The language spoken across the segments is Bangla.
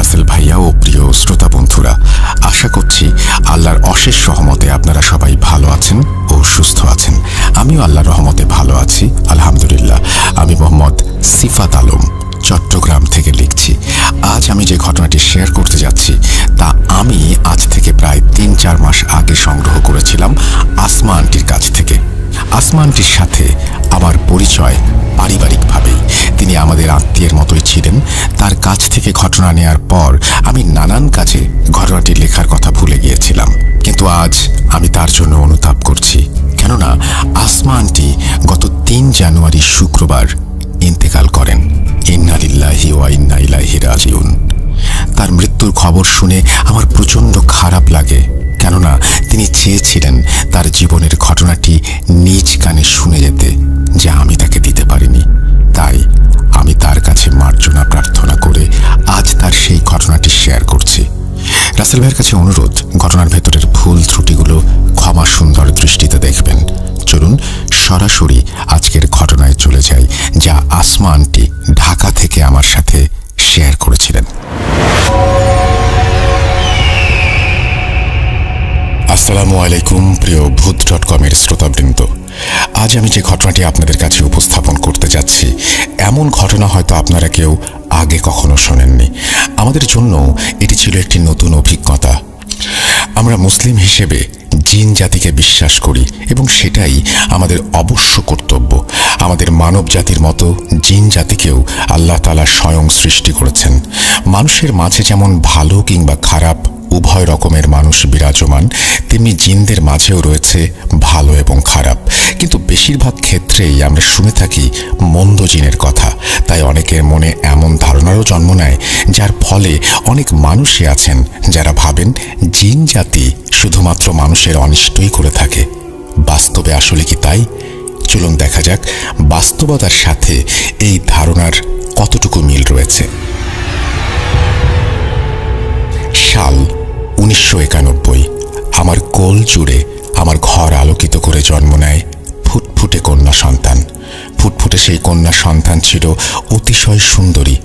রাসেল ভাইয়া ও প্রিয় শ্রোতা বন্ধুরা, আশা করছি আল্লাহর অশেষ রহমতে আপনারা সবাই ভালো আছেন ও সুস্থ আছেন। আমিও আল্লাহর রহমতে ভালো আছি, আলহামদুলিল্লাহ। আমি মোহাম্মদ সিফাত আলম চট্টগ্রাম থেকে লিখছি। আজ আমি যে ঘটনাটি শেয়ার করতে যাচ্ছি তা আমি আজ থেকে প্রায় ৩-৪ মাস আগে সংগ্রহ করেছিলাম আসমা আন্টির কাছ থেকে। আসমা আন্টির সাথে আমার পরিচয় পারিবারিকভাবেই। তিনি আমাদের আত্মীয়ের মতোই ছিলেন। তার কাছ থেকে ঘটনা নেয়ার পর আমি নানান কাজে ঘটনাটি লেখার কথা ভুলে গিয়েছিলাম, কিন্তু আজ আমি তার জন্য অনুতাপ করছি। কেননা আসমা আন্টি গত ৩ জানুয়ারি শুক্রবার ইন্তেকাল করেন। ইন্না লিল্লাহি ওয়া ইন্না ইলাইহি রাজিউন। তার মৃত্যুর খবর শুনে আমার প্রচণ্ড খারাপ লাগে, কেননা তিনি চেয়েছিলেন তার জীবনের ঘটনাটি নিজ কানে শুনে যেতে, যা আমি তাকে দিতে পারিনি। তাই আমি তার কাছে মার্জনা প্রার্থনা করে আজ তার সেই ঘটনাটি শেয়ার করছি। রাসেল ভাইয়ের কাছে অনুরোধ, ঘটনার ভেতরের ভুল ত্রুটিগুলো ক্ষমা সুন্দর দৃষ্টিতে দেখবেন। চলুন সরাসরি আজকের ঘটনায় চলে যাই, যা আসমা আন্টি ঢাকা থেকে আমার সাথে শেয়ার করেছিলেন। আসসালামু আলাইকুম প্রিয় ভূত.com-এর শ্রোতাবৃন্দ। আজ আমি যে ঘটনাটি আপনাদের কাছে উপস্থাপন করতে যাচ্ছি, এমন ঘটনা হয়তো আপনারা কেউ আগে কখনো শোনেননি। আমাদের জন্য এটি ছিল একটি নতুন অভিজ্ঞতা। আমরা মুসলিম হিসেবে জিন জাতিকে বিশ্বাস করি এবং সেটাই আমাদের অবশ্য কর্তব্য। আমাদের মানব জাতির মতো জিন জাতিকেও আল্লাহ তাআলা স্বয়ং সৃষ্টি করেছেন। মানুষের মাঝে যেমন ভালো কিংবা খারাপ উভয় রকমের মানুষ বিরাজমান, তেমনি জিনদের মাঝেও রয়েছে ভালো এবং খারাপ। কিন্তু বেশিরভাগ ক্ষেত্রেই আমরা শুনে থাকি মন্দ জিনের কথা। তাই অনেকের মনে এমন ধারণারও জন্ম নেয়, যার ফলে অনেক মানুষই আছেন যারা ভাবেন জিন জাতি শুধুমাত্র মানুষের অনিষ্টই করে থাকে। বাস্তবে আসলে কি তাই? চলুন দেখা যাক বাস্তবতার সাথে এই ধারণার কতটুকু মিল রয়েছে। সাল 1991। আমার কোল জুড়ে আমার ঘর আলোকিত করে জন্ম নেয় ফুটফুটে কন্যা সন্তান। ফুটফুটে সেই কন্যা সন্তান ছিল অতিশয় সুন্দরী,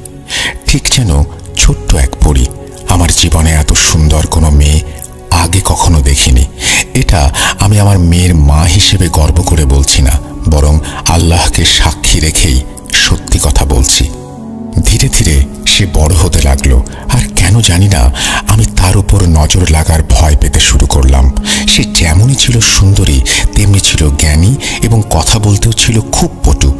ঠিক যেন ছোট্ট এক পরী। আমার জীবনে এত সুন্দর কোনো মেয়ে আগে কখনো দেখিনি। এটা আমি আমার মেয়ের মা হিসেবে গর্ব করে বলছি না, বরং আল্লাহকে সাক্ষী রেখেই সত্যি কথা বলছি। ধীরে ধীরে সে বড় হতে লাগলো, আর কেন জানি না আমি তার উপর নজর লাগার ভয় পেতে শুরু করলাম। সে যেমনই ছিল সুন্দরী, তেমনি ছিল জ্ঞানী এবং কথা বলতেও ছিল খুব পটু।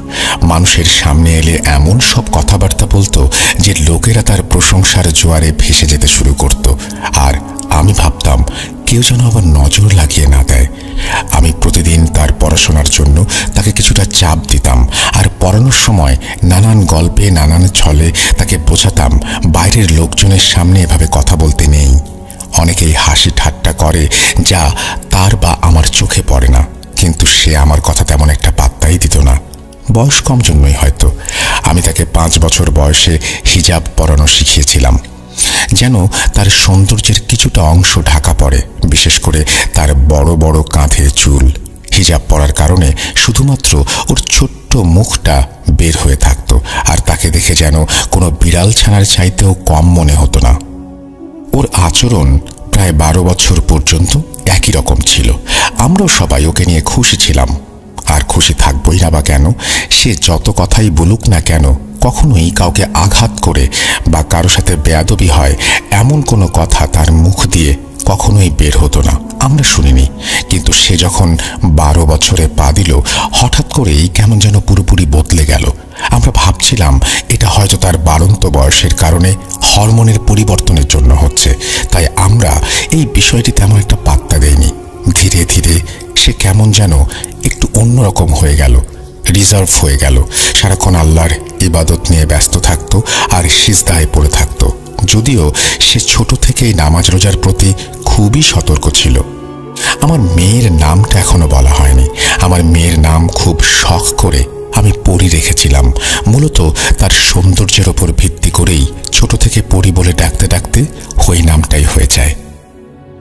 মানুষের সামনে এলে এমন সব কথাবার্তা বলতো যে লোকেরা তার প্রশংসার জোয়ারে ভেসে যেতে শুরু করত। আর আমি ভাবতাম কেউ যেন আবার নজর লাগিয়ে না দেয়। আমি প্রতিদিন তার পড়াশোনার জন্য তাকে কিছুটা চাপ দিতাম, আর পড়ানোর সময় নানান গল্পে নানান ছলে তাকে বোঝাতাম বাইরের লোকজনের সামনে এভাবে কথা বলতে নেই। অনেকেই হাসি ঠাট্টা করে, যা তার বা আমার চোখে পড়ে না, কিন্তু সে আমার কথা তেমন একটা পাত্তাই দিত না। বয়স কম জন্যই হয়তো আমি তাকে 5 বছর বয়সে হিজাব পরানো শিখিয়েছিলাম, যেন তার সৌন্দর্যের কিছুটা অংশ ঢাকা পড়ে, বিশেষ করে তার বড় বড় কাঁধে চুল। হিজাব পরার কারণে শুধুমাত্র ওর ছোট্ট মুখটা বের হয়ে থাকতো, আর তাকে দেখে যেন কোনো বিড়াল ছানার চাইতেও কম মনে হতো না। ওর আচরণ প্রায় 12 বছর পর্যন্ত একই রকম ছিল। আমরাও সবাই ওকে নিয়ে খুশি ছিলাম, আর খুশি থাকবই না বা কেন? সে যত কথাই বলুক না কেন, কখনোই কাউকে আঘাত করে বা কারো সাথে বেয়াদবি হয় এমন কোনো কথা তার মুখ দিয়ে কখনোই বের হতো না, আমরা শুনিনি। কিন্তু সে যখন 12 বছরে পা দিল, হঠাৎ করেই কেমন যেন পুরোপুরি বদলে গেল। আমরা ভাবছিলাম এটা হয়তো তার বাড়ন্ত বয়সের কারণে হরমোনের পরিবর্তনের জন্য হচ্ছে, তাই আমরা এই বিষয়টি তেমন একটা পাত্তা দেইনি। ধীরে ধীরে সে কেমন যেন একটু অন্যরকম হয়ে গেল, রিজার্ভ হয়ে গেল। সারাক্ষণ আল্লাহর ইবাদত নিয়ে ব্যস্ত থাকতো আর সিজদায় পড়ে থাকতো, যদিও সে ছোট থেকেই নামাজ রোজার প্রতি খুবই সতর্ক ছিল। আমার মেয়ের নামটা এখনো বলা হয়নি। আমার মেয়ের নাম খুব শখ করে আমি পরি রেখেছিলাম। মূলত তার সৌন্দর্যের ওপর ভিত্তি করেই ছোট থেকে পরি বলে ডাকতে ডাকতে ওই নামটাই হয়ে যায়।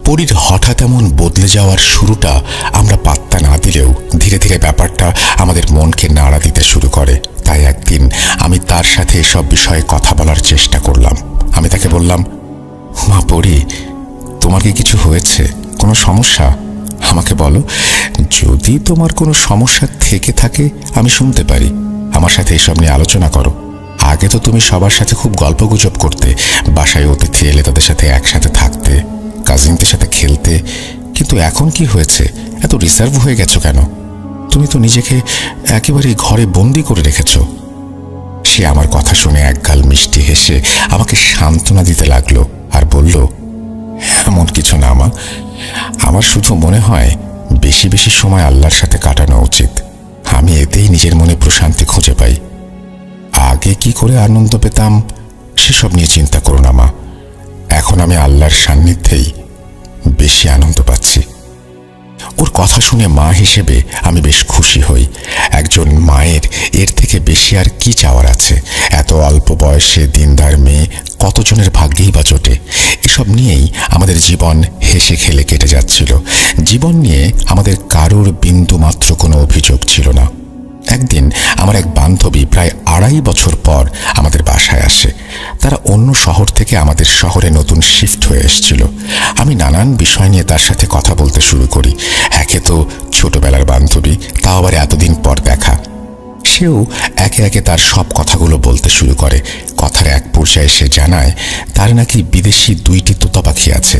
পরীর হঠাৎ এমন বদলে যাওয়ার শুরুটা আমরা পাত্তা না দিলেও ধীরে ধীরে ব্যাপারটা আমাদের মনকে নাড়া দিতে শুরু করে। তাই একদিন আমি তার সাথে এসব বিষয়ে কথা বলার চেষ্টা করলাম। আমি তাকে বললাম, মা পড়ি, তোমার কি কিছু হয়েছে, কোনো সমস্যা? আমাকে বলো, যদি তোমার কোনো সমস্যা থেকে থাকে আমি শুনতে পারি, আমার সাথে এসব নিয়ে আলোচনা করো। আগে তো তুমি সবার সাথে খুব গল্পগুজব করতে, বাসায় অতিথি এলে তাদের সাথে একসাথে থাকতে, কাজিনদের সাথে খেলতে, কিন্তু এখন কি হয়েছে? এত রিজার্ভ হয়ে গেছো কেন? তুমি তো নিজেকে একেবারেই ঘরে বন্দি করে রেখেছ। সে আমার কথা শুনে একগাল মিষ্টি হেসে আমাকে সান্ত্বনা দিতে লাগলো আর বলল, এমন কিছু না মা, আমার শুধু মনে হয় বেশি বেশি সময় আল্লাহর সাথে কাটানো উচিত। আমি এতেই নিজের মনে প্রশান্তি খুঁজে পাই। আগে কি করে আনন্দ পেতাম সেসব নিয়ে চিন্তা করো না মা, এখন আমি আল্লাহর সান্নিধ্যেই বেশি আনন্দ পাচ্ছি। ওর কথা শুনে মা হিসেবে আমি বেশ খুশি হই। একজন মায়ের এর থেকে বেশি আর কি চাওয়ার আছে? এত অল্প বয়সে দিনদার মেয়ে কতজনের ভাগ্যেই বা জোটে। এসব নিয়েই আমাদের জীবন হেসে খেলে কেটে যাচ্ছিল। জীবন নিয়ে আমাদের কারোর বিন্দু মাত্র কোনো অভিযোগ ছিল না। একদিন আমার এক বান্ধবী প্রায় 2.5 বছর পর আমাদের বাসায় আসে। তারা অন্য শহর থেকে আমাদের শহরে নতুন শিফট হয়ে এসেছিল। আমি নানান বিষয় নিয়ে তার সাথে কথা বলতে শুরু করি। একে তো ছোটবেলার বান্ধবী, তাও আবার এতদিন পর দেখা। সেও একে একে তার সব কথাগুলো বলতে শুরু করে। কথার এক পর্যায়ে সে জানায় তার নাকি বিদেশি 2টি তোতা পাখি আছে।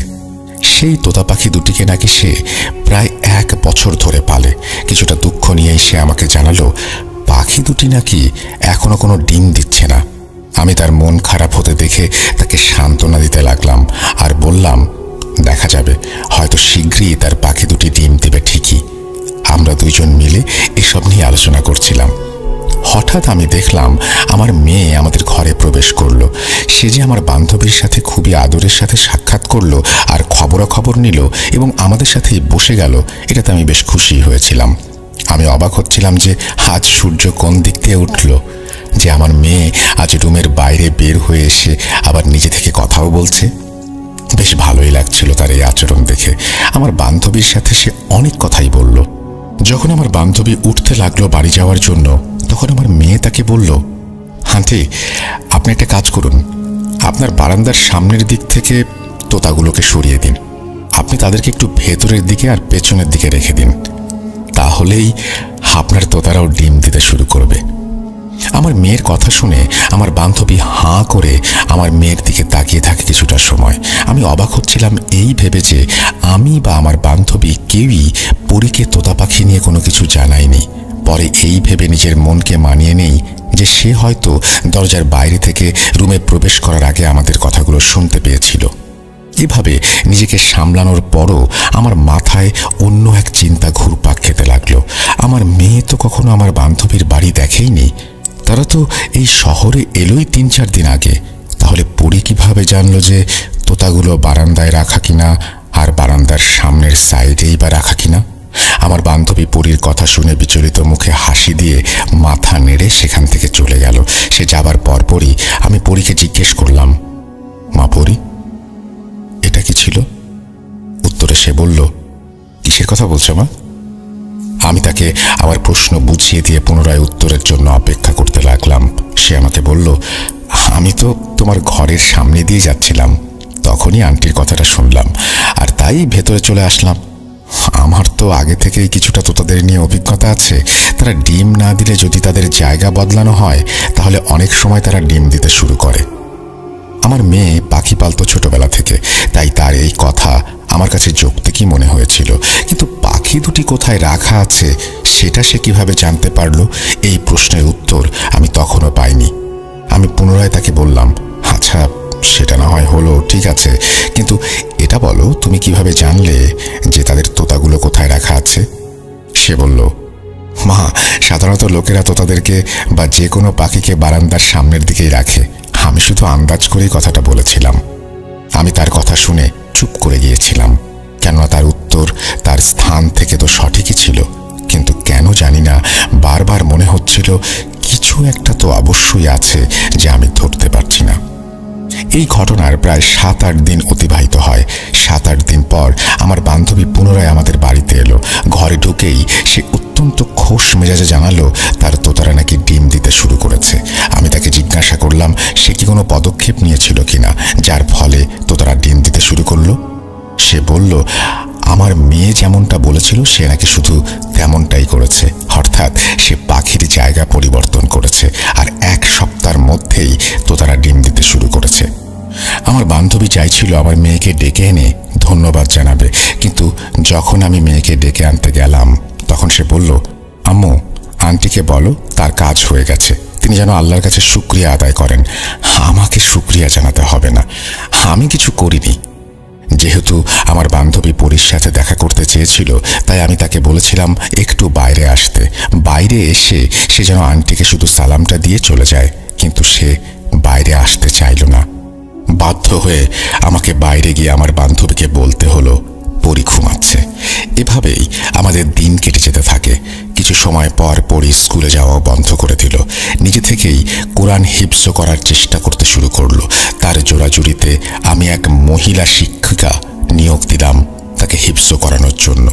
সেই তোতা পাখি দুটিকে নাকি সে প্রায় 1 বছর ধরে পালে। কিছুটা দুঃখ নিয়েই সে আমাকে জানালো পাখি দুটি নাকি এখনো কোনো ডিম দিচ্ছে না। আমি তার মন খারাপ হতে দেখে তাকে সান্ত্বনা দিতে লাগলাম আর বললাম, দেখা যাবে, হয়তো শীঘ্রই তার পাখি দুটি ডিম দেবে ঠিকই। আমরা দুইজন মিলে এসব নিয়ে আলোচনা করছিলাম। হঠাৎ আমি দেখলাম আমার মেয়ে আমাদের ঘরে প্রবেশ করলো। সে যে আমার বান্ধবীর সাথে খুবই আদরের সাথে সাক্ষাৎ করলো আর খবরাখবর নিল এবং আমাদের সাথেই বসে গেল, এটাতে আমি বেশ খুশি হয়েছিলাম। আমি অবাক হচ্ছিলাম যে আজ সূর্য কোন দিক দিয়ে উঠল, যে আমার মেয়ে আজ রুমের বাইরে বের হয়ে এসে আবার নিজে থেকে কথাও বলছে। বেশ ভালোই লাগছিল তার এই আচরণ দেখে। আমার বান্ধবীর সাথে সে অনেক কথাই বলল। যখন আমার বান্ধবী উঠতে লাগলো বাড়ি যাওয়ার জন্য, তখন আমার মেয়ে তাকে বলল, আন্টি, আপনি একটা কাজ করুন, আপনার বারান্দার সামনের দিক থেকে তোতাগুলোকে সরিয়ে দিন। আপনি তাদেরকে একটু ভেতরের দিকে আর পেছনের দিকে রেখে দিন, তাহলেই আপনার তোতারাও ডিম দিতে শুরু করবে। আমার মেয়ের কথা শুনে আমার বান্ধবী হাঁ করে আমার মেয়ের দিকে তাকিয়ে থাকে কিছুটা সময়। আমি অবাক হচ্ছিলাম এই ভেবে যে আমি বা আমার বান্ধবী কেউই পরীকে তোতা পাখি নিয়ে কোনো কিছু জানায়নি। পরে এই ভেবে নিজের মনকে মানিয়ে নেই যে সে হয়তো দরজার বাইরে থেকে রুমে প্রবেশ করার আগে আমাদের কথাগুলো শুনতে পেয়েছিল। এভাবে নিজেকে সামলানোর পরও আমার মাথায় অন্য এক চিন্তা ঘুরপাক খেতে লাগলো। আমার মেয়ে তো কখনো আমার বান্ধবীর বাড়ি দেখেইনি। তারা তো এই শহরে এলোই 3-4 দিন আগে। তাহলে পরি কিভাবে জানলো যে তোতাগুলো বারান্দায় রাখা কিনা আর বারান্দার সামনের সাইডেই বা রাখা কিনা? আমার বান্ধবী পরির কথা শুনে বিচলিত মুখে হাসি দিয়ে মাথা নেড়ে সেখান থেকে চলে গেল। সে যাবার পরপরই আমি পরিকে জিজ্ঞেস করলাম, মা পরি, এটা কি ছিল? উত্তরে সে বলল, কিসের কথা বলছো মা? আমি তাকে আমার প্রশ্ন বুঝিয়ে দিয়ে পুনরায় উত্তরের জন্য অপেক্ষা করতে লাগলাম। সে আমাকে বলল, আমি তো তোমার ঘরের সামনে দিয়ে যাচ্ছিলাম, তখনই আন্টির কথাটা শুনলাম আর তাই ভেতরে চলে আসলাম। আমার তো আগে থেকেই কিছুটা তোতাদের নিয়ে অভিজ্ঞতা আছে। তারা ডিম না দিলে যদি তাদের জায়গা বদলানো হয় তাহলে অনেক সময় তারা ডিম দিতে শুরু করে। আমার মেয়ে পাখি পালতো ছোটবেলা থেকে, তাই তার এই কথা আমার কাছে যৌক্তিকই মনে হয়েছিল। কিন্তু পাখি দুটি কোথায় রাখা আছে সেটা সে কিভাবে জানতে পারলো, এই প্রশ্নের উত্তর আমি তখনও পাইনি। আমি পুনরায় তাকে বললাম, আচ্ছা সেটা না হয় হলো, ঠিক আছে, কিন্তু এটা বলো তুমি কিভাবে জানলে যে তাদের তোতাগুলো কোথায় রাখা আছে? সে বলল, মা, সাধারণত লোকেরা তোতাদেরকে বা যে কোনো পাখিকে বারান্দার সামনের দিকেই রাখে। আমি শুধু আন্দাজ করেই কথাটা বলেছিলাম। আমি তার কথা শুনে চুপ করে গিয়েছিলাম, কেননা তার উত্তর তার স্থান থেকে তো সঠিকই ছিল, কিন্তু কেন জানি না বারবার মনে হচ্ছিল কিছু একটা তো অবশ্যই আছে যে আমি ধরতে পারছি না। এই ঘটনার প্রায় 7-8 দিন অতিবাহিত হয়। 7-8 দিন পর আমার বান্ধবী পুনরায় আমাদের বাড়িতে এলো। ঘরে ঢুকেই সে অত্যন্ত খোশ মেজাজে জানালো তার তোতারা নাকি ডিম দিতে শুরু করেছে। আমি তাকে জিজ্ঞাসা করলাম সে কি কোনো পদক্ষেপ নিয়েছিল কিনা, সে বলল আমার মেয়ে যেমনটা বলেছিল সে নাকি শুধু তেমনটাই করেছে, অর্থাৎ সে পাখির জায়গা পরিবর্তন করেছে আর 1 সপ্তাহের মধ্যেই তো তারা ডিম দিতে শুরু করেছে। আমার বান্ধবী চাইছিল আমার মেয়েকে ডেকে এনে ধন্যবাদ জানাবে, কিন্তু যখন আমি মেয়েকে ডেকে আনতে গেলাম তখন সে বলল, আম্মু আন্টিকে বলো তার কাজ হয়ে গেছে, তিনি যেন আল্লাহর কাছে শুকরিয়া আদায় করেন, আমাকে শুকরিয়া জানাতে হবে না, আমি কিছু করিনি। যেহেতু আমার বান্ধবী পরীর সাথে দেখা করতে চেয়েছিল তাই আমি তাকে বলেছিলাম একটু বাইরে আসতে। বাইরে এসে সে যেন আন্টিকে শুধু সালামটা দিয়ে চলে যায়, কিন্তু সে বাইরে আসতে চাইল না। বাধ্য হয়ে আমাকে বাইরে গিয়ে আমার বান্ধবীকে বলতে হলো পরী ঘুমাচ্ছে। এভাবেই আমাদের দিন কেটে যেতে থাকে। কিছু সময় পর পরী স্কুলে যাওয়া বন্ধ করে দিল। নিজে থেকেই কোরআন হিফজ করার চেষ্টা করতে শুরু করলো। তার জোড়াজুড়িতে আমি এক মহিলা শিক্ষিকা নিয়োগ দিলাম তাকে হিফজ করানোর জন্য।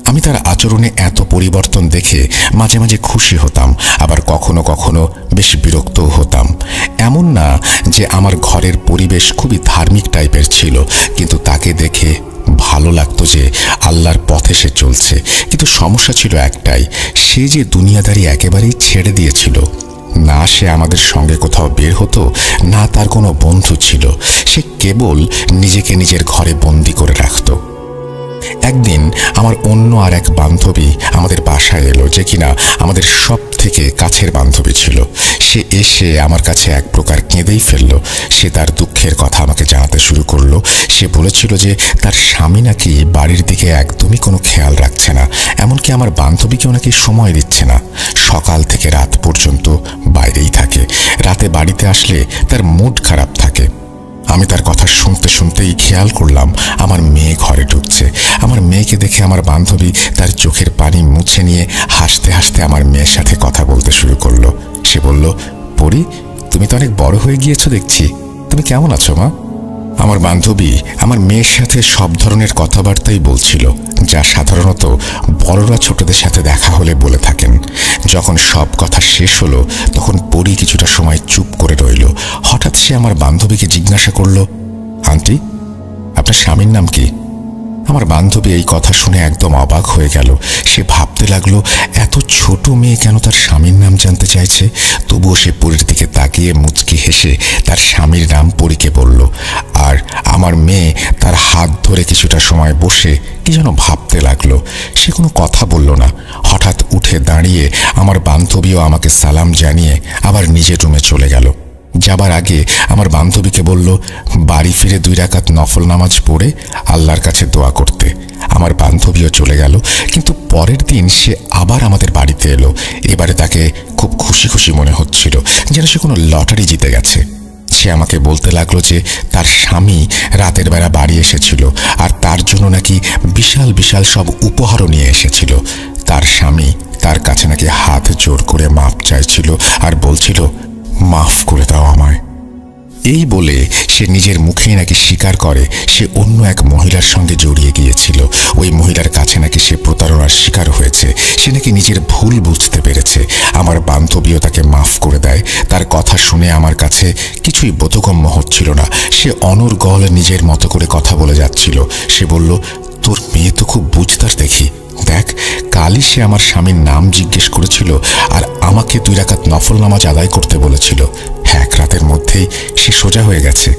আমি তার আচরণে এত পরিবর্তন দেখে মাঝে মাঝে খুশি হতাম, আবার কখনো কখনো বেশ বিরক্তও হতাম। এমন না যে আমার ঘরের পরিবেশ খুবই ধার্মিক টাইপের ছিল, কিন্তু তাকে দেখে ভালো লাগতো যে আল্লাহর পথে সে চলছে। কিন্তু সমস্যা ছিল একটাই, সে যে দুনিয়াদারি একেবারেই ছেড়ে দিয়েছিল। না সে আমাদের সঙ্গে কোথাও বের হতো, না তার কোনো বন্ধু ছিল। সে কেবল নিজেকে নিজের ঘরে বন্দি করে রাখত। একদিন আমার অন্য আর এক বান্ধবী আমাদের বাসায় এলো, যে কিনা আমাদের সব থেকে কাছের বান্ধবী ছিল। সে এসে আমার কাছে এক প্রকার কেঁদেই ফেলল। সে তার দুঃখের কথা আমাকে জানাতে শুরু করলো। সে বলেছিল যে তার স্বামী নাকি বাড়ির দিকে একদমই কোনো খেয়াল রাখছে না, এমনকি আমার বান্ধবীকেও নাকি সময় দিচ্ছে না। সকাল থেকে রাত পর্যন্ত বাইরেই থাকে, রাতে বাড়িতে আসলে তার মুড খারাপ থাকে। আমি তার কথা শুনতে শুনতেই খেয়াল করলাম আমার মেয়ে ঘরে ঢুকছে। আমার মেয়েকে দেখে আমার বান্ধবী তার চোখের পানি মুছে নিয়ে হাসতে হাসতে আমার মেয়ের সাথে কথা বলতে শুরু করলো। সে বলল, পরী তুমি তো অনেক বড় হয়ে গিয়েছো দেখছি, তুমি কেমন আছো মা? আমার বান্ধবী আমার মেয়ের সাথে সব ধরনের কথাবার্তাই বলছিল, যা সাধারণত বড়রা ছোটদের সাথে দেখা হলে বলে থাকেন। যখন সব কথা শেষ হলো তখন পরী কিছুটা সময় চুপ করে রইল। হঠাৎ সে আমার বান্ধবীকে জিজ্ঞাসা করল, আন্টি আপনার স্বামীর নাম কি? আমার বান্ধবী এই কথা শুনে একদম অবাক হয়ে গেল। সে ভাবতে লাগলো এত ছোট মেয়ে কেন তার স্বামীর নাম জানতে চাইছে। তবুও সে পরীর দিকে তাকিয়ে মুচকি হেসে তার স্বামীর নাম পরীকে বলল। আর আমার মেয়ে তার হাত ধরে কিছুটা সময় বসে কি যেন ভাবতে লাগলো। সে কোনো কথা বলল না। হঠাৎ উঠে দাঁড়িয়ে আমার বান্ধবীও আমাকে সালাম জানিয়ে আবার নিজের রুমে চলে গেল। যাবার আগে আমার বান্ধবীকে বলল বাড়ি ফিরে 2 রাকাত নফল নামাজ পড়ে আল্লাহর কাছে দোয়া করতে। আমার বান্ধবীও চলে গেল, কিন্তু পরের দিন সে আবার আমাদের বাড়িতে এলো। এবারে তাকে খুব খুশি খুশি মনে হচ্ছিল, যেন সে কোনো লটারি জিতে গেছে। সে আমাকে বলতে লাগলো যে তার স্বামী রাতের বেলা বাড়ি এসেছিল আর তার জন্য নাকি বিশাল বিশাল সব উপহারও নিয়ে এসেছিল। তার স্বামী তার কাছে নাকি হাত জোর করে মাপ চাইছিল আর বলছিল, মাফ করে দাও আমায়। এই বলে সে নিজের মুখেই নাকি স্বীকার করে সে অন্য এক মহিলার সঙ্গে জড়িয়ে গিয়েছিল। ওই মহিলার কাছে নাকি সে প্রতারণার শিকার হয়েছে। সে নাকি নিজের ভুল বুঝতে পেরেছে। আমার বান্ধবীও তাকে মাফ করে দেয়। তার কথা শুনে আমার কাছে কিছুই বোধগম্য হচ্ছিল না। সে অনর্গল নিজের মতো করে কথা বলে যাচ্ছিল। সে বলল, তোর মেয়ে তো খুব বুঝদার দেখি। দেখ, কালই সে আমার স্বামীর নাম জিজ্ঞেস করেছিল আর আমাকে 2 রাকাত নফল নামাজ আদায় করতে বলেছিল। 1 রাতের মধ্যেই সে সোজা হয়ে গেছে।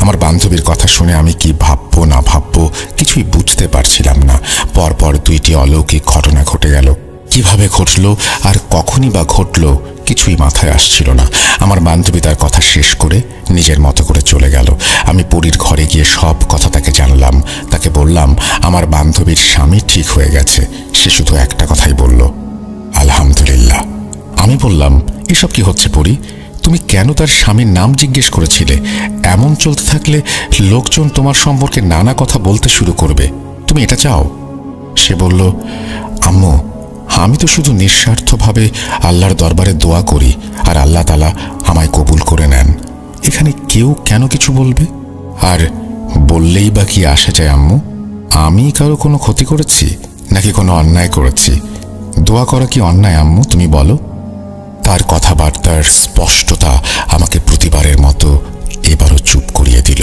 আমার বান্ধবীর কথা শুনে আমি কি ভাববো না ভাববো কিছুই বুঝতে পারছিলাম না। পরপর 2টি অলৌকিক ঘটনা ঘটে গেল। কিভাবে ঘটলো আর কখনই বা ঘটলো কিছুই মাথায় আসছিল না। আমার বান্ধবী তার কথা শেষ করে নিজের মতো করে চলে গেল। আমি পরীর ঘরে গিয়ে সব কথা তাকে জানলাম। তাকে বললাম আমার বান্ধবীর স্বামী ঠিক হয়ে গেছে। সে শুধু একটা কথাই বলল, আলহামদুলিল্লাহ। আমি বললাম, এসব কি হচ্ছে পরী? তুমি কেন তার স্বামীর নাম জিজ্ঞেস করেছিলে? এমন চলতে থাকলে লোকজন তোমার সম্পর্কে নানা কথা বলতে শুরু করবে। তুমি এটা চাও? সে বলল, আম্মু আমি তো শুধু নিঃস্বার্থভাবে আল্লাহর দরবারে দোয়া করি আর আল্লাহ তাআলা আমায় কবুল করে নেন। এখানে কেউ কেন কিছু বলবে? আর বললেই বা কি আসে যায় আম্মু? আমি কারো কোনো ক্ষতি করেছি নাকি কোনো অন্যায় করেছি? দোয়া করা কি অন্যায় আম্মু, তুমি বলো? তার কথাবার্তার স্পষ্টতা আমাকে প্রতিবারের মতো এবারও চুপ করিয়ে দিল।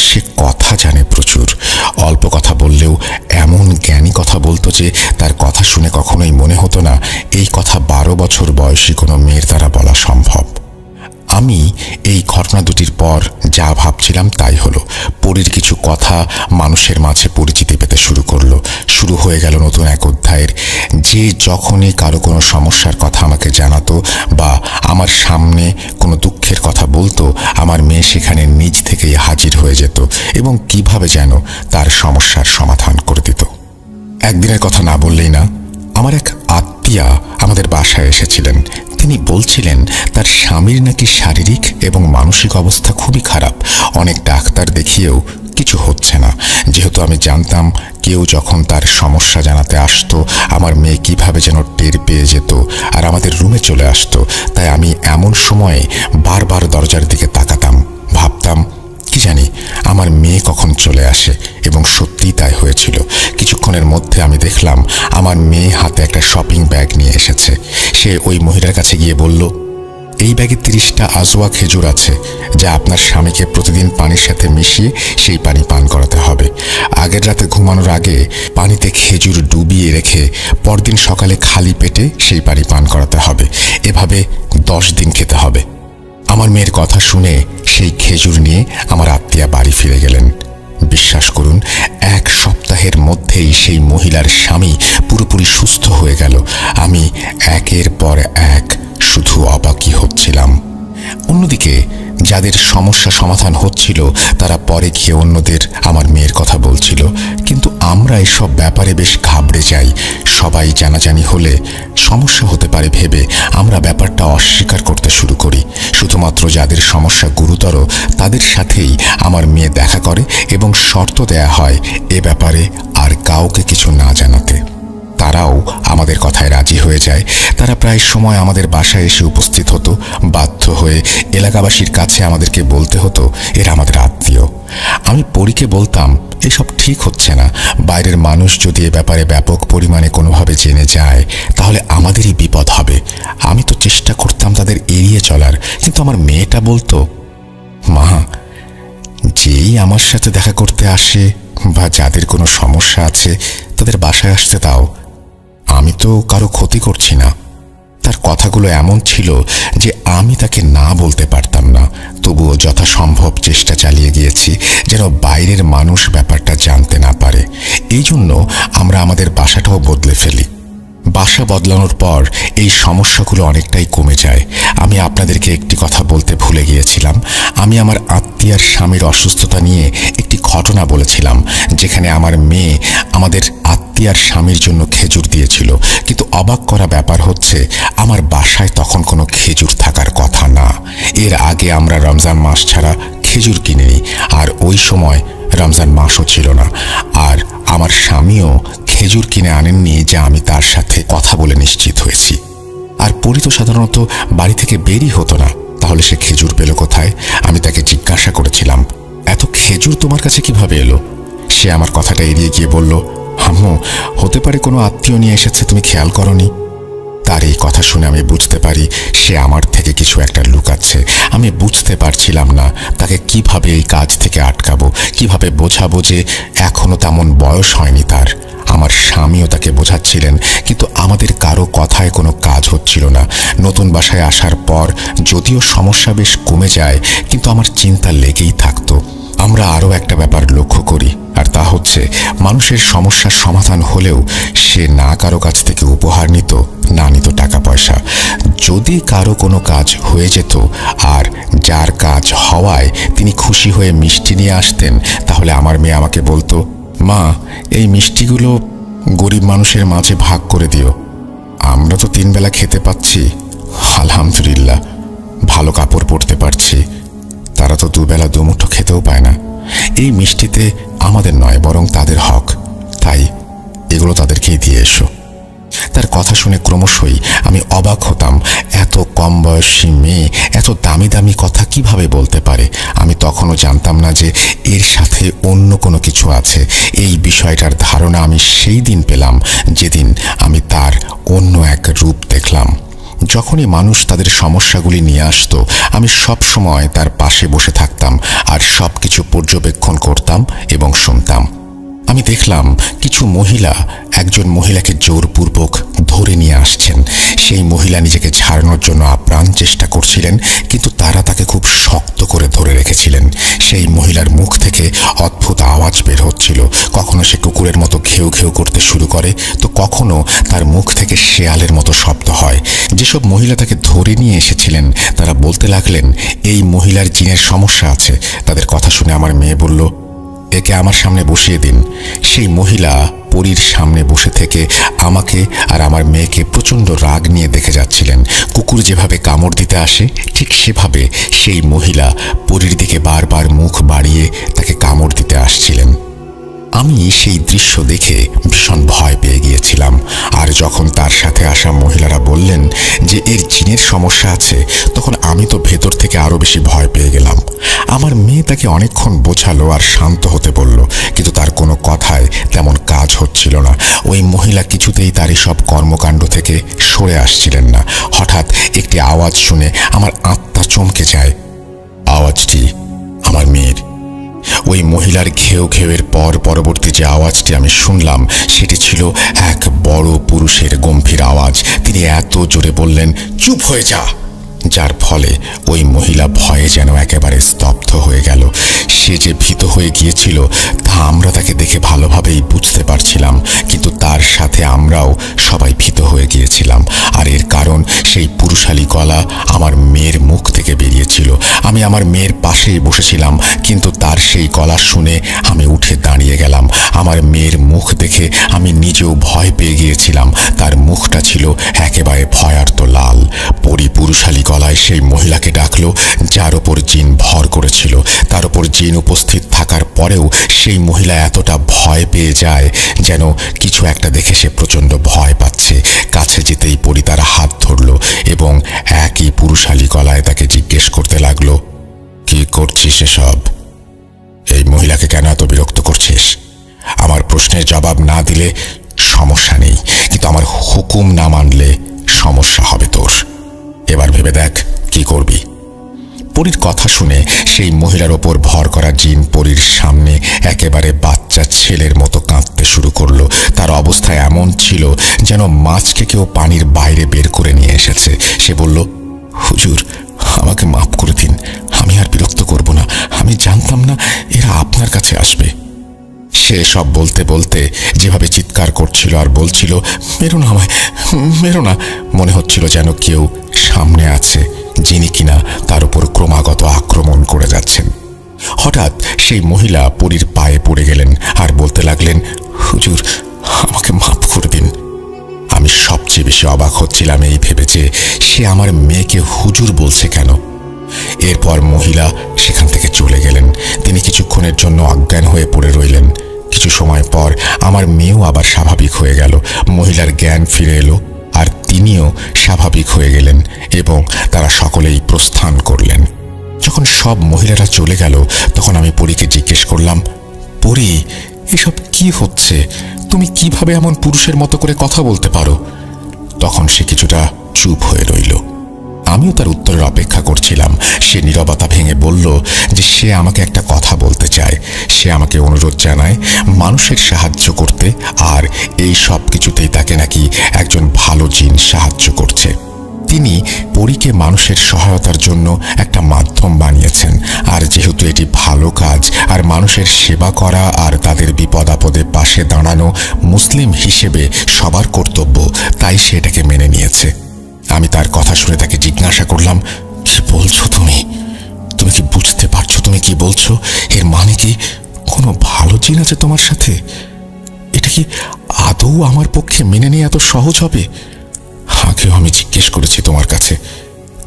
সে কথা জানে প্রচুর। অল্প কথা বললেও এমন জ্ঞানী কথা বলতো যে তার কথা শুনে কখনোই মনে হতো না এই কথা 12 বছর বয়সী কোনো মেয়ের দ্বারা বলা সম্ভব। আমি এই ঘটনা দুটির পর যা ভাবছিলাম তাই হলো। পরীর কিছু কথা মানুষের মাঝে পরিচিতি পেতে শুরু করলো। শুরু হয়ে গেল নতুন এক অধ্যায়ের। যে যখনই কারো কোনো সমস্যার কথা আমাকে জানাতো বা আমার সামনে কোনো দুঃখের কথা বলতো, আমার মেয়ে সেখানে নিজ থেকেই হাজির হয়ে যেত এবং কিভাবে যেন তার সমস্যার সমাধান করে দিত। একদিনের কথা না বললেই না, আমার এক আত্মীয়া আমাদের বাসায় এসেছিলেন। তিনি বলছিলেন তার স্বামীর নাকি শারীরিক এবং মানসিক অবস্থা খুবই খারাপ। অনেক ডাক্তার দেখিয়েও কিছু হচ্ছে না। যেহেতু আমি জানতাম কেউ যখন তার সমস্যা জানাতে আসতো আমার মেয়ে কিভাবে যেন টের পেয়ে যেত আর আমাদের রুমে চলে আসতো, তাই আমি এমন সময়ে বারবার দরজার দিকে তাকাতাম, ভাবতাম কি জানি আমার মেয়ে কখন চলে আসে। এবং সত্যিই তাই হয়েছিল। কিছুক্ষণের মধ্যে আমি দেখলাম আমার মেয়ে হাতে একটা শপিং ব্যাগ নিয়ে এসেছে। সে ওই মহিলার কাছে গিয়ে বলল, এই ব্যাগে 30টা আজওয়া খেজুর আছে, যা আপনার স্বামীকে প্রতিদিন পানির সাথে মিশিয়ে সেই পানি পান করাতে হবে। আগের রাতে ঘুমানোর আগে পানিতে খেজুর ডুবিয়ে রেখে পরদিন সকালে খালি পেটে সেই পানি পান করাতে হবে। এভাবে 10 দিন খেতে হবে। আমার মেয়ের কথা শুনে সেই খেজুর নিয়ে আমার আত্মীয়া বাড়ি ফিরে গেলেন। বিশ্বাস করুন, 1 সপ্তাহের মধ্যেই সেই মহিলার স্বামী পুরোপুরি সুস্থ হয়ে গেল। আমি একের পর এক শুধু অবাকই হচ্ছিলাম। অন্যদিকে যাদের সমস্যা সমাধান হচ্ছিল তারা পরে গিয়ে অন্যদের আমার মেয়ের কথা বলছিল। কিন্তু আমরা এসব ব্যাপারে বেশ ঘাবড়ে যাই। সবাই জানাজানি হলে সমস্যা হতে পারে ভেবে আমরা ব্যাপারটা অস্বীকার করতে শুরু করি। শুধুমাত্র যাদের সমস্যা গুরুতর তাদের সাথেই আমার মেয়ে দেখা করে এবং শর্ত দেয়া হয় এ ব্যাপারে আর কাউকে কিছু না জানাতে। তারাও আমাদের কথায় রাজি হয়ে যায়। তারা প্রায় সময় আমাদের বাসায় এসে উপস্থিত হতো। বাধ্য হয়ে এলাকাবাসীর কাছে আমাদেরকে বলতে হতো এরা আমাদের আত্মীয়। আমি পরীকে বলতাম এসব ঠিক হচ্ছে না। বাইরের মানুষ যদি এ ব্যাপারে ব্যাপক পরিমাণে কোনোভাবে জেনে যায় তাহলে আমাদেরই বিপদ হবে। আমি তো চেষ্টা করতাম তাদের এড়িয়ে চলার, কিন্তু আমার মেয়েটা বলতো, মা, যেই আমার সাথে দেখা করতে আসে বা যাদের কোনো সমস্যা আছে তাদের বাসায় আসতে দাও, আমি তো কারো ক্ষতি করছি না। তার কথাগুলো এমন ছিল যে আমি তাকে না বলতে পারতাম না। তবুও যথাসম্ভব চেষ্টা চালিয়ে গিয়েছি যেন বাইরের মানুষ ব্যাপারটা জানতে না পারে। এই জন্য আমরা আমাদের বাসাটাও বদলে ফেলি। বাসা বদলানোর পর এই সমস্যাগুলো অনেকটাই কমে যায়। আমি আপনাদেরকে একটি কথা বলতে ভুলে গিয়েছিলাম। আমি আমার আত্মীয়ার স্বামীর অসুস্থতা নিয়ে একটি ঘটনা বলেছিলাম, যেখানে আমার মেয়ে আমাদের আত্মীয়ার স্বামীর জন্য খেজুর দিয়েছিল। কিন্তু অবাক করা ব্যাপার হচ্ছে আমার বাসায় তখন কোনো খেজুর থাকার কথা না। এর আগে আমরা রমজান মাস ছাড়া খেজুর কিনিনি, আর ওই সময় রমজান মাসও ছিল না। আর আমার স্বামীও খেজুর কিনে আনেননি, যা আমি তার সাথে কথা বলে নিশ্চিত হয়েছি। আর পরি তো সাধারণত বাড়ি থেকে বেরই হতো না, তাহলে সে খেজুর পেল কোথায়? আমি তাকে জিজ্ঞাসা করেছিলাম, এত খেজুর তোমার কাছে কিভাবে এলো? সে আমার কথাটা এড়িয়ে গিয়ে বলল, আম্মু, হতে পারে কোনো আত্মীয় নিয়ে এসেছে, তুমি খেয়াল করনি। তার এই কথা শুনে আমি বুঝতে পারি সে আমার থেকে কিছু একটা লুকাচ্ছে। আমি বুঝতে পারছিলাম না তাকে কিভাবে এই কাজ থেকে আটকাবো, কিভাবে বোঝাবো যে এখনো তেমন বয়স হয়নি তার। আমার স্বামীও তাকে বোঝাচ্ছিলেন, কিন্তু আমাদের কারো কথায় কোনো কাজ হচ্ছিল না। নতুন বাসায় আসার পর যদিও সমস্যা বেশ কমে যায়, কিন্তু আমার চিন্তা লেগেই থাকতো। আমরা আরও একটা ব্যাপার লক্ষ্য করি, আর তা হচ্ছে মানুষের সমস্যার সমাধান হলেও সে না কারো কাছ থেকে উপহার নিত, না নিত টাকা পয়সা। যদি কারো কোনো কাজ হয়ে যেত আর যার কাজ হওয়ায় তিনি খুশি হয়ে মিষ্টি নিয়ে আসতেন, তাহলে আমার মেয়ে আমাকে বলতো, মা, এই মিষ্টিগুলো গরিব মানুষের মাঝে ভাগ করে দিও। আমরা তো 3 বেলা খেতে পাচ্ছি, আলহামদুলিল্লাহ, ভালো কাপড় পরতে পারছি, তারা তো 2 বেলা 2 মুঠো খেতেও পায় না। এই মিষ্টিতে আমাদের নয় বরং তাদের হক, তাই এগুলো তাদেরকেই দিয়ে এসো। তার কথা শুনে ক্রমশই আমি অবাক হতাম, এত কম বয়সী মেয়ে এত দামি দামি কথা কিভাবে বলতে পারে। আমি তখনও জানতাম না যে এর সাথে অন্য কোনো কিছু আছে। এই বিষয়টার ধারণা আমি সেই দিন পেলাম যেদিন আমি তার অন্য এক রূপ দেখলাম। যখনই মানুষ তাদের সমস্যাগুলি নিয়ে আসতো আমি সব সময় তার পাশে বসে থাকতাম আর সবকিছু পর্যবেক্ষণ করতাম এবং শুনতাম। আমি দেখলাম কিছু মহিলা একজন মহিলাকে জোরপূর্বক ধরে নিয়ে আসছেন। সেই মহিলা নিজেকে ছাড়ানোর জন্য আপ্রাণ চেষ্টা করছিলেন, কিন্তু তারা তাকে খুব শক্ত করে ধরে রেখেছিলেন। সেই মহিলার মুখ থেকে অদ্ভুত আওয়াজ বের হচ্ছিল। কখনো সে কুকুরের মতো ঘেউ ঘেউ করতে শুরু করে, তো কখনো তার মুখ থেকে শেয়ালের মতো শব্দ হয়। যেসব মহিলা তাকে ধরে নিয়ে এসেছিলেন তারা বলতে লাগলেন এই মহিলার জিনের সমস্যা আছে। তাদের কথা শুনে আমার মেয়ে বলল, একে আমার সামনে বসিয়ে দিন। সেই মহিলা পরীর সামনে বসে থেকে আমাকে আর আমার মেয়েকে প্রচণ্ড রাগ নিয়ে দেখে যাচ্ছিলেন। কুকুর যেভাবে কামড় দিতে আসে ঠিক সেভাবে সেই মহিলা পরীর দিকে বারবার মুখ বাড়িয়ে তাকে কামড় দিতে আসছিলেন। আমি সেই দৃশ্য দেখে ভীষণ ভয় পেয়ে গিয়েছিলাম। আর যখন তার সাথে আসা মহিলারা বললেন যে এর জিনের সমস্যা আছে, তখন আমি তো ভেতর থেকে আরো বেশি ভয় পেয়ে গেলাম। আমার মেয়ে তাকে অনেকক্ষণ বোঝালো আর শান্ত হতে বলল, কিন্তু তার কোনো কথায় তেমন কাজ হচ্ছিল না। ওই মহিলা কিছুতেই তার সব কর্মকাণ্ড থেকে সরে আসছিলেন না। হঠাৎ একটি আওয়াজ শুনে আমার আত্মা চমকে যায়। আওয়াজটি আমার মেয়ের। ওই মহিলার ঘেউ ঘেউয়ের পর পরবর্তী যে আওয়াজটি আমি শুনলাম সেটি ছিল এক বড় পুরুষের গম্ভীর আওয়াজ। তিনি এত জোরে বললেন, চুপ হয়ে যা, যার ফলে ওই মহিলা ভয়ে যেন একেবারে স্তব্ধ হয়ে গেল। সে যে ভীত হয়ে গিয়েছিল তা আমরা তাকে দেখে ভালোভাবেই বুঝতে পারছিলাম, কিন্তু তার সাথে আমরাও সবাই ভীত হয়ে গিয়েছিলাম। আর এর কারণ সেই পুরুষালী গলা আমার মেয়ের মুখ থেকে বেরিয়েছিল। আমি আমার মেয়ের পাশেই বসেছিলাম, কিন্তু তার সেই গলা শুনে আমি উঠে দাঁড়িয়ে গেলাম। আমার মেয়ের মুখ দেখে আমি নিজেও ভয় পেয়ে গিয়েছিলাম। তার মুখটা ছিল একেবারে ভয়ার্ত লাল। পুরুষালী গলায় সেই মহিলাকে ডাকলো, যার ওপর জিন ভর করেছিল। তার ওপর জিন উপস্থিত থাকার পরেও সেই মহিলা এতটা ভয় পেয়ে যায় যেন কিছু একটা দেখে সে প্রচণ্ড ভয় পাচ্ছে। কাছে যেতেই পরি তার হাত ধরল এবং একই পুরুষালী গলায় তাকে জিজ্ঞেস করতে লাগলো, কি করছিস এসব? এই মহিলাকে কেন এত বিরক্ত করছিস? আমার প্রশ্নের জবাব না দিলে সমস্যা নেই, কিন্তু আমার হুকুম না মানলে সমস্যা হবে তোর। এবার ভেবে দেখ কি করবি। পরীর কথা শুনে সেই মহিলার ওপর ভর করা জিন পরীর সামনে একেবারে বাচ্চা ছেলের মতো কাঁদতে শুরু করলো। তার অবস্থা এমন ছিল যেন মাছকে কেউ পানির বাইরে বের করে নিয়ে এসেছে। সে বলল, হুজুর আমাকে মাফ করে দিন, আমি আর বিরক্ত করব না। আমি জানতাম না এরা আপনার কাছে আসবে। সে সব বলতে বলতে যেভাবে চিৎকার করছিল আর বলছিল, মেরো না আমায়, মেরো না, মনে হচ্ছিল যেন কেউ সামনে আছে যিনি কিনা তার উপর ক্রমাগত আক্রমণ করে যাচ্ছেন। হঠাৎ সেই মহিলা পরীর পায়ে পড়ে গেলেন আর বলতে লাগলেন, হুজুর আমাকে মাফ করে দিন। আমি সবচেয়ে বেশি অবাক হচ্ছিলাম এই ভেবে যে সে আমার মেয়েকে হুজুর বলছে কেন। এরপর মহিলা সেখান থেকে চলে গেলেন। তিনি কিছুক্ষণের জন্য অজ্ঞান হয়ে পড়ে রইলেন। কিছু সময় পর আমার মেয়েও আবার স্বাভাবিক হয়ে গেল। মহিলার জ্ঞান ফিরে এলো আর তিনিও স্বাভাবিক হয়ে গেলেন এবং তারা সকলেই প্রস্থান করলেন। যখন সব মহিলারা চলে গেল তখন আমি পরীকে জিজ্ঞেস করলাম, পরী এসব কি হচ্ছে? তুমি কিভাবে এমন পুরুষের মতো করে কথা বলতে পারো? তখন সে কিছুটা চুপ হয়ে রইল। আমিও তার উত্তরের অপেক্ষা করছিলাম। সে নীরবতা ভেঙে বলল যে সে আমাকে একটা কথা বলতে চায়। সে আমাকে অনুরোধ জানায় মানুষের সাহায্য করতে, আর এই সব কিছুতেই তাকে নাকি একজন ভালো জিন সাহায্য করছে। তিনি পরীকে মানুষের সহায়তার জন্য একটা মাধ্যম বানিয়েছেন, আর যেহেতু এটি ভালো কাজ আর মানুষের সেবা করা আর তাদের বিপদ আপদে পাশে দাঁড়ানো মুসলিম হিসেবে সবার কর্তব্য, তাই সে এটাকে মেনে নিয়েছে। আমি তার কথা শুনে তাকে জিজ্ঞাসা করলাম, কি বলছো তুমি? তুমি কি বুঝতে পারছো তুমি কি বলছো? এর মানে কি কোনো ভালো জিন আছে তোমার সাথে? এটা কি আদৌ আমার পক্ষে মেনে নেওয়া এত সহজ হবে? আগেও আমি জিজ্ঞেস করেছি তোমার কাছে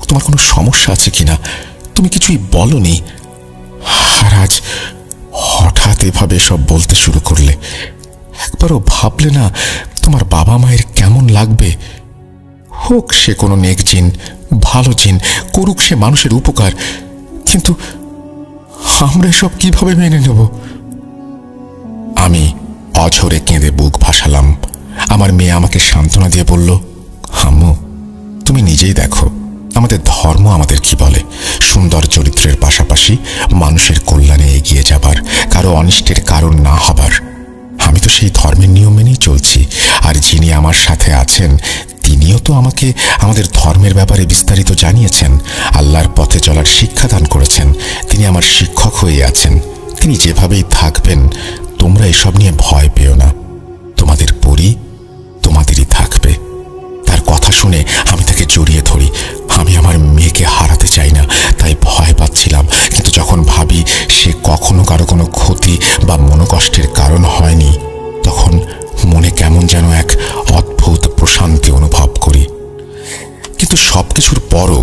তোমার কোনো সমস্যা আছে কিনা, তুমি কিছুই বলনি। আর আজ হঠাৎ এভাবে সব বলতে শুরু করলে। একবারও ভাবলে না তোমার বাবা মায়ের কেমন লাগবে? হোক সে কোনো নেক জিন, ভালো জিন, করুক সে মানুষের উপকার, কিন্তু আমরা এসব কিভাবে মেনে নেব? আমি অঝরে কেঁদে বুক ভাসালাম। আমার মেয়ে আমাকে সান্ত্বনা দিয়ে বলল, আম্মু তুমি নিজেই দেখো আমাদের ধর্ম আমাদের কি বলে, সুন্দর চরিত্রের পাশাপাশি মানুষের কল্যাণে এগিয়ে যাবার, কারো অনিষ্টের কারণ না হবার। আমি তো সেই ধর্মের নিয়ম মেনেই চলছি, আর যিনি আমার সাথে আছেন তিনিও তো আমাকে আমাদের ধর্মের ব্যাপারে বিস্তারিত জানিয়েছেন, আল্লাহর পথে চলার শিক্ষা দান করেছেন। তিনি আমার শিক্ষক হয়ে আছেন, তিনি যেভাবেই থাকবেন। তোমরা এসব নিয়ে ভয় পেও না, তোমাদের পরি তোমাদেরই থাকবে। তার কথা শুনে আমি তাকে জড়িয়ে ধরি। আমি আমার মেয়েকে হারাতে চাই না, তাই ভয় পাচ্ছিলাম। কিন্তু যখন ভাবি সে কখনো কারো কোনো ক্ষতি বা মনোকষ্টের কারণ হয়নি, তখন মনে কেমন যেন এক অদ্ভুত প্রশান্তি অনুভব করি। কিন্তু সবকিছুর পরও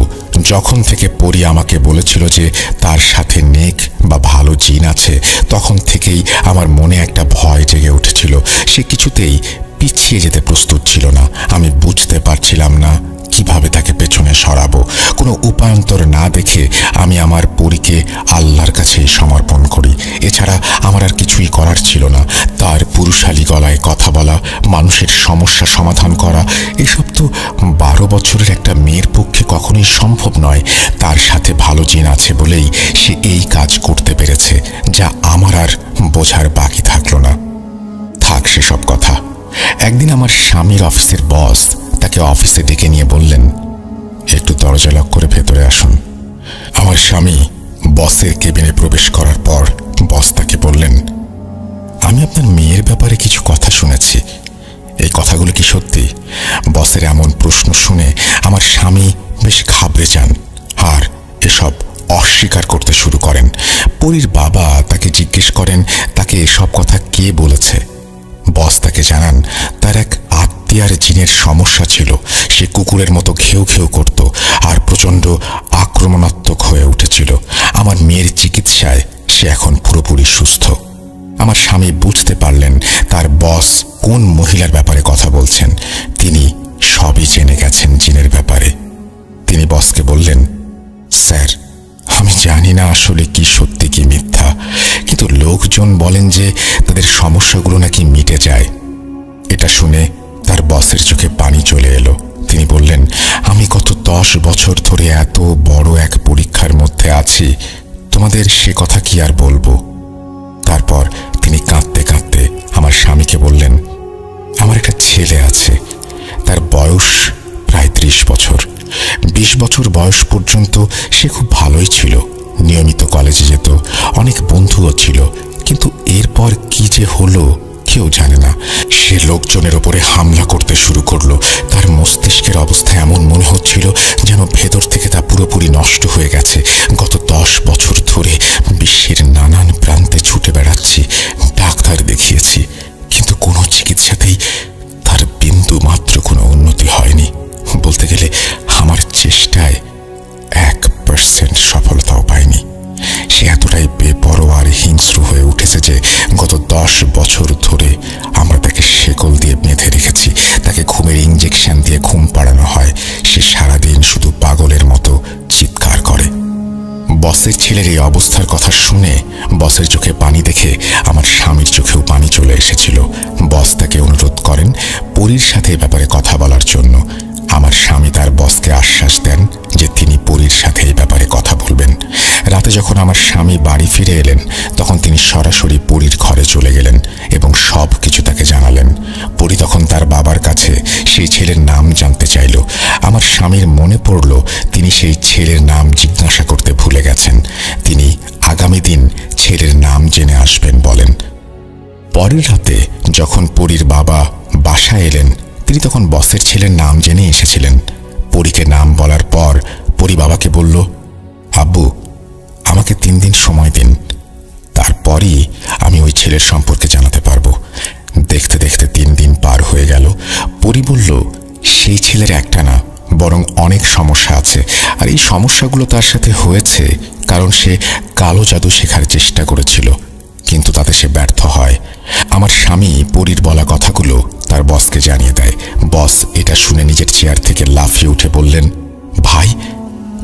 যখন থেকে পরি আমাকে বলেছিল যে তার সাথে নেক বা ভালো জিন আছে, তখন থেকেই আমার মনে একটা ভয় জেগে উঠেছিল। সে কিছুতেই পিছিয়ে যেতে প্রস্তুত ছিল না। আমি বুঝতে পারছিলাম না কিভাবে তাকে পেছনে সরাবো। কোনো উপায়ন্তর না দেখে আমি আমার পরীকে আল্লাহর কাছেই সমর্পণ করি। এছাড়া আমার আর কিছুই করার ছিল না। তার পুরুষালী গলায় কথা বলা, মানুষের সমস্যা সমাধান করা, এসব তো 12 বছরের একটা মেয়ের পক্ষে কখনোই সম্ভব নয়। তার সাথে ভালো জিন আছে বলেই সে এই কাজ করতে পেরেছে, যা আমার আর বোঝার বাকি থাকলো না। থাক সেসব কথা। একদিন আমার স্বামীর অফিসের বস তাকে অফিসে ডেকে নিয়ে বললেন, একটু দরজা লক করে ভেতরে আসুন। আমার স্বামী বসের কেবিনে প্রবেশ করার পর বস তাকে বললেন, আমি আপনার মেয়ের ব্যাপারে কিছু কথা শুনেছি, এই কথাগুলো কি সত্যি? বসের এমন প্রশ্ন শুনে আমার স্বামী বেশ ঘাবড়ে যান আর এসব অস্বীকার করতে শুরু করেন। পরীর বাবা তাকে জিজ্ঞেস করেন তাকে এসব কথা কে বলেছে। বস তাকে জানান তার এক আত্মীয়ার জিনের সমস্যা ছিল। সে কুকুরের মতো ঘেউ ঘেউ করত আর প্রচণ্ড আক্রমণাত্মক হয়ে উঠেছিল। আমার মেয়ের চিকিৎসায় সে এখন পুরোপুরি সুস্থ। আমার স্বামী বুঝতে পারলেন তার বস কোন মহিলার ব্যাপারে কথা বলছেন। তিনি সবই জেনে গেছেন জিনের ব্যাপারে। তিনি বসকে বললেন, স্যার, আমি জানি না আসলে কি সত্যি কি মিথ্যা, কিন্তু লোকজন বলেন যে তাদের সমস্যাগুলো নাকি মিটে যায়। এটা শুনে তার বসের চোখে পানি চলে এলো। তিনি বললেন, আমি গত 10 বছর ধরে এত বড় এক পরীক্ষার মধ্যে আছি, তোমাদের সে কথা কি আর বলবো। তারপর তিনি কাঁদতে কাঁদতে আমার স্বামীকে বললেন, আমার একটা ছেলে আছে, তার বয়স প্রায় 30 বছর। 20 বছর বয়স পর্যন্ত সে খুব ভালোই ছিল, নিয়মিত কলেজে যেত, অনেক বন্ধুও ছিল। কিন্তু এরপর কি যে হলো কেউ জানে না। সে লোকজনের ওপরে হামলা করতে শুরু করলো। তার মস্তিষ্কের অবস্থা এমন মনে হচ্ছিল যেন ভেতর থেকে তা পুরোপুরি নষ্ট হয়ে গেছে। গত 10 বছর ধরে বিশ্বের নানান প্রান্তে ছুটে বেড়াচ্ছি, ডাক্তার দেখিয়েছি, কিন্তু কোনো চিকিৎসাতেই তার বিন্দু মাত্র কোনো উন্নতি হয়নি। বলতে গেলে আমার চেষ্টায় 1% সফলতাও পাইনি। সে এতটাই বেপরোয়া আর হিংস্র হয়ে উঠেছে যে গত 10 বছর ধরে আমরা তাকে শেকল দিয়ে বেঁধে রেখেছি। তাকে ঘুমের ইঞ্জেকশন দিয়ে ঘুম পাড়ানো হয়। সে সারাদিন শুধু পাগলের মতো চিৎকার করে। বসের ছেলের এই অবস্থার কথা শুনে বসের চোখে পানি দেখে আমার স্বামীর চোখেও পানি চলে এসেছিল। বস তাকে অনুরোধ করেন পরীর সাথে এ ব্যাপারে কথা বলার জন্য। আমার স্বামী তার বসকে আশ্বাস দেন যে তিনি পরীর সাথে এই ব্যাপারে কথা বলবেন। রাতে যখন আমার স্বামী বাড়ি ফিরে এলেন, তখন তিনি সরাসরি পরীর ঘরে চলে গেলেন এবং সব কিছু তাকে জানালেন। পরী তখন তার বাবার কাছে সেই ছেলের নাম জানতে চাইল। আমার স্বামীর মনে পড়ল তিনি সেই ছেলের নাম জিজ্ঞাসা করতে ভুলে গেছেন। তিনি আগামী দিন ছেলের নাম জেনে আসবেন বলেন। পরের রাতে যখন পরীর বাবা বাসায় এলেন, তিনি তখন বসের ছেলের নাম জেনে এসেছিলেন। পরীকে নাম বলার পর পরী বাবাকে বলল, আব্বু, আমাকে 3 দিন সময় দিন, তারপরই আমি ওই ছেলের সম্পর্কে জানাতে পারবো। দেখতে দেখতে 3 দিন পার হয়ে গেল। পরী বলল, সেই ছেলের একটা না, বরং অনেক সমস্যা আছে, আর এই সমস্যাগুলো তার সাথে হয়েছে কারণ সে কালো জাদু শেখার চেষ্টা করেছিল, কিন্তু তাতে সে ব্যর্থ হয়। আমার স্বামী পরীর বলা কথাগুলো তার বসকে জানিয়ে দেয়। বস এটা শুনে নিজের চেয়ার থেকে লাফিয়ে উঠে বললেন, ভাই,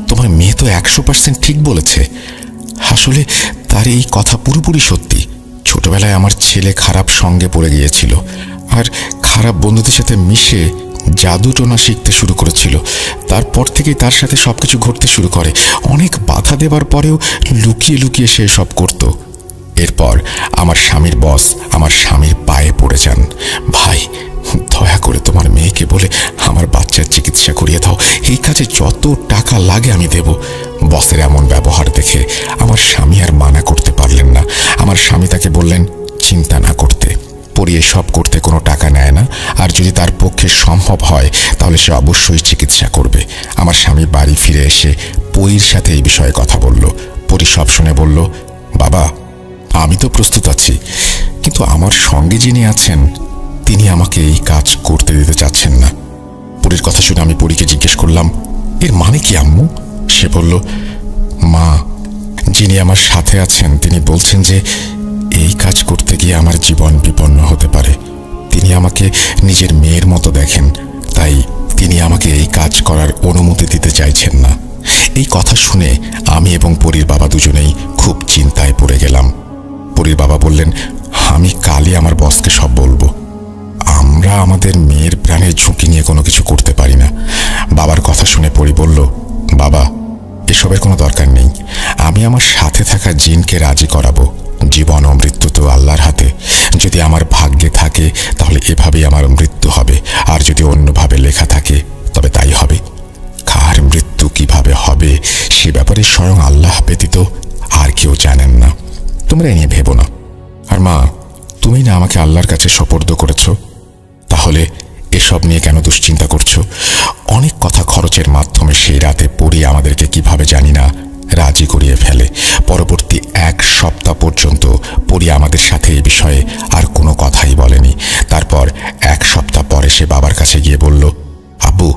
তোমার মেয়ে তো 100% ঠিক বলেছে। আসলে তার এই কথা পুরোপুরি সত্যি। ছোটবেলায় আমার ছেলে খারাপ সঙ্গে পড়ে গিয়েছিল আর খারাপ বন্ধুদের সাথে মিশে জাদু টোনা শিখতে শুরু করেছিল। তারপর থেকেই তার সাথে সবকিছু ঘটতে শুরু করে। অনেক বাধা দেবার পরেও লুকিয়ে লুকিয়ে সে সব করত। এরপর আমার স্বামীর বস আমার স্বামীর পায়ে পড়ে যান, ভাই দয়া করে তোমার মেয়েকে বলে আমার বাচ্চার চিকিৎসা করিয়ে দাও, এই কাজে যত টাকা লাগে আমি দেব। বসের এমন ব্যবহার দেখে আমার স্বামী আর মানা করতে পারলেন না। আমার স্বামী তাকে বললেন চিন্তা না করতে, পরি এসব করতে কোনো টাকা নেয় না, আর যদি তার পক্ষে সম্ভব হয় তাহলে সে অবশ্যই চিকিৎসা করবে। আমার স্বামী বাড়ি ফিরে এসে পরির সাথে এই বিষয়ে কথা বলল। পরি সব শুনে বলল, বাবা আমি তো প্রস্তুত আছি, কিন্তু আমার সঙ্গে যিনি আছেন তিনি আমাকে এই কাজ করতে দিতে চাচ্ছেন না। পরির কথা শুনে আমি পরিকে জিজ্ঞেস করলাম, এর মানে কি আম্মু? সে বলল, মা যিনি আমার সাথে আছেন তিনি বলছেন যে এই কাজ করতে গিয়ে আমার জীবন বিপন্ন হতে পারে। তিনি আমাকে নিজের মেয়ের মতো দেখেন, তাই তিনি আমাকে এই কাজ করার অনুমতি দিতে চাইছেন না। এই কথা শুনে আমি এবং পরির বাবা দুজনেই খুব চিন্তায় পড়ে গেলাম। পরির বাবা বললেন, আমি কালই আমার বসকে সব বলবো। আমরা আমাদের মেয়ের প্রাণের ঝুঁকি নিয়ে কোনো কিছু করতে পারি না। বাবার কথা শুনে পরি বলল, বাবা এসবের কোনো দরকার নেই, আমি আমার সাথে থাকা জিনকে রাজি করাবো। জীবন ও মৃত্যু তো আল্লাহর হাতে, যদি আমার ভাগ্যে থাকে তাহলে এভাবেই আমার মৃত্যু হবে, আর যদি অন্যভাবে লেখা থাকে তবে তাই হবে। কার মৃত্যু কিভাবে হবে সে ব্যাপারে স্বয়ং আল্লাহ ব্যতীত আর কেউ জানেন না। তোমরা এ নিয়ে ভেবো না। আর মা তুমি না আমাকে আল্লাহর কাছে সোপর্দ করেছ, তাহলে এসব নিয়ে কেন দুশ্চিন্তা করছো? অনেক কথা খরচের মাধ্যমে সেই রাতে পরি আমাদেরকে কিভাবে জানি না রাজি করিয়ে ফেলে। পরবর্তী 1 সপ্তাহ পর্যন্ত পরি আমাদের সাথে এই বিষয়ে আর কোনো কথাই বলেনি। তারপর 1 সপ্তাহ পরে সে বাবার কাছে গিয়ে বলল, আব্বু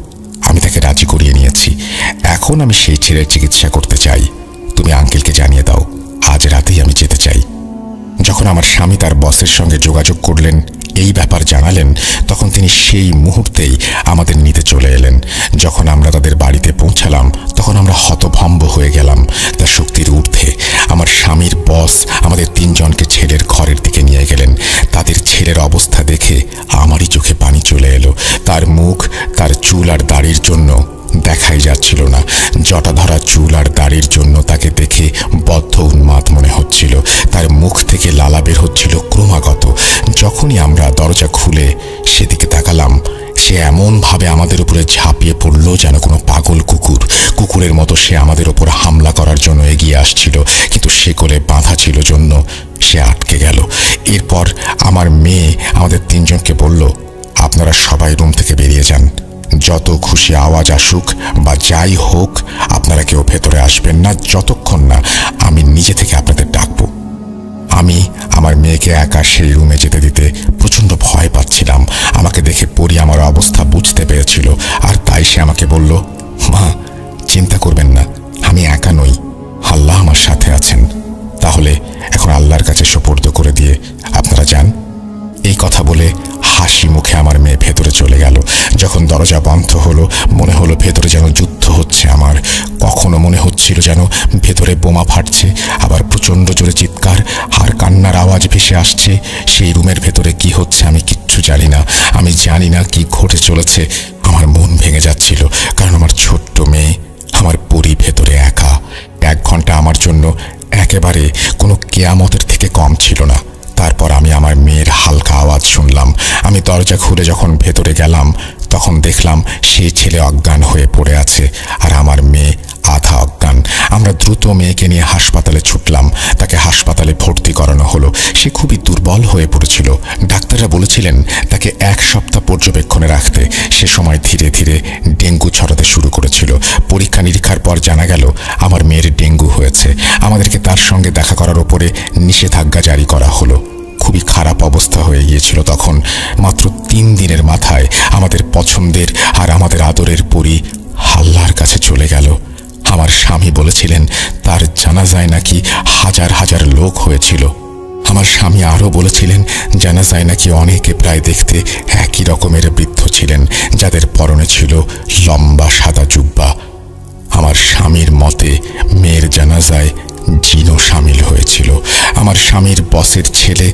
আমি তাকে রাজি করিয়ে নিয়েছি, এখন আমি সেই ছেলের চিকিৎসা করতে চাই, তুমি আঙ্কেলকে জানিয়ে দাও, আজ রাতেই আমি যেতে চাই। যখন আমার স্বামী তার বসের সঙ্গে যোগাযোগ করলেন, এই ব্যাপার জানালেন, তখন তিনি সেই মুহূর্তেই আমাদের নিতে চলে এলেন। যখন আমরা তাদের বাড়িতে পৌঁছালাম তখন আমরা হতভম্ব হয়ে গেলাম। তার শক্তির ঊর্ধ্বে আমার স্বামীর বস আমাদের 3 জনকে ছেলের ঘরের দিকে নিয়ে গেলেন। তাদের ছেলের অবস্থা দেখে আমারই চোখে পানি চলে এলো। তার মুখ, তার চুল আর দাড়ির জন্য দেখাই যাচ্ছিল না। জটা ধরা চুল আর দাড়ির জন্য তাকে দেখে বদ্ধ উন্মাদ মনে হচ্ছিল। তার মুখ থেকে লালা বের হচ্ছিল ক্রমাগত। যখনই আমরা দরজা খুলে সেদিকে তাকালাম, সে এমনভাবে আমাদের উপরে ঝাঁপিয়ে পড়ল যেন কোনো পাগল কুকুরের মতো সে আমাদের উপর হামলা করার জন্য এগিয়ে আসছিল, কিন্তু শেকলে বাঁধা ছিল জন্য সে আটকে গেল। এরপর আমার মেয়ে আমাদের 3 জনকে বলল, আপনারা সবাই রুম থেকে বেরিয়ে যান, যত খুশি আওয়াজ আসুক বা যাই হোক আপনারা কেউ ভেতরে আসবেন না যতক্ষণ না আমি নিজে থেকে আপনাদের ডাকবো। আমি আমার মেয়েকে একা সেই রুমে যেতে দিতে প্রচণ্ড ভয় পাচ্ছিলাম। আমাকে দেখে পরি আমার অবস্থা বুঝতে পেরেছিল, আর তাই সে আমাকে বলল, মা চিন্তা করবেন না, আমি একা নই, আল্লাহ আমার সাথে আছেন। তাহলে এখন আল্লাহর কাছে সোপর্দ করে দিয়ে আপনারা যান। এই কথা বলে হাসি মুখে আমার মেয়ে ভেতরে চলে গেল। যখন দরজা বন্ধ হলো মনে হলো ভেতরে যেন যুদ্ধ হচ্ছে আমার। কখনো মনে হচ্ছিল যেন ভেতরে বোমা ফাটছে, আবার প্রচণ্ড জোরে চিৎকার আর কান্নার আওয়াজ ভেসে আসছে। সেই রুমের ভেতরে কি হচ্ছে আমি কিচ্ছু জানি না। আমি জানি না কি ঘটে চলেছে। আমার মন ভেঙে যাচ্ছিল, কারণ আমার ছোট্ট মেয়ে, আমার পরি ভেতরে একা। 1 ঘন্টা আমার জন্য একেবারে কোনো কেয়ামতের থেকে কম ছিল না। তারপর আমি আমার মেয়ের হালকা আওয়াজ শুনলাম। আমি দরজা খুলে যখন ভেতরে গেলাম তখন দেখলাম সেই ছেলে অজ্ঞান হয়ে পড়ে আছে আর আমার মেয়ে আধা অজ্ঞান। আমরা দ্রুত মেয়েকে নিয়ে হাসপাতালে ছুটলাম। তাকে হাসপাতালে ভর্তি করানো হলো। সে খুবই দুর্বল হয়ে পড়েছিল। ডাক্তাররা বলেছিলেন তাকে 1 সপ্তাহ পর্যবেক্ষণে রাখতে। সে সময় ধীরে ধীরে ডেঙ্গু ছড়াতে শুরু করেছিল। পরীক্ষা নিরীক্ষার পর জানা গেল আমার মেয়ের ডেঙ্গু হয়েছে। আমাদেরকে তার সঙ্গে দেখা করার উপরে নিষেধাজ্ঞা জারি করা হলো। খুবই খারাপ অবস্থা হয়ে গিয়েছিল তখন। মাত্র 3 দিনের মাথায় আমাদের পছন্দের আর আমাদের আদরের পরি আল্লাহর কাছে চলে গেল। আমার স্বামী বলেছিলেন তার জানাজায় নাকি হাজার হাজার লোক হয়েছিল। আমার স্বামী আরও বলেছিলেন জানাজায় নাকি অনেকে প্রায় দেখতে একই রকমের বৃদ্ধ ছিলেন, যাদের পরনে ছিল লম্বা সাদা জুব্বা। আমার স্বামীর মতে মেয়ের জানাজায় জিনও সামিল হয়েছিল। আমার স্বামীর বসের ছেলে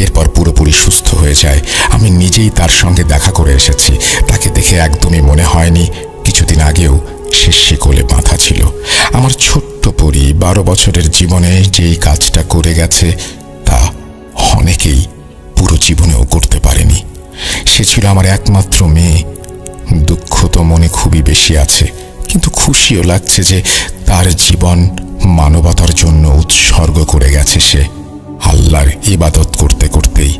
এরপর পুরোপুরি সুস্থ হয়ে যায়। আমি নিজেই তার সঙ্গে দেখা করে এসেছি। তাকে দেখে একদমই মনে হয়নি কিছুদিন আগেও সে শিকলে বাঁধা ছিল। আমার ছোট্ট পরী 12 বছরের জীবনে যেই কাজটা করে গেছে তা অনেকেই পুরো জীবনেও করতে পারেনি। সে ছিল আমার একমাত্র মেয়ে। দুঃখ তো মনে খুবই বেশি আছে, কিন্তু খুশিও লাগছে যে তার জীবন মানবতার জন্য উৎসর্গ করে গেছে সে। আল্লাহর ইবাদত করতে করতেই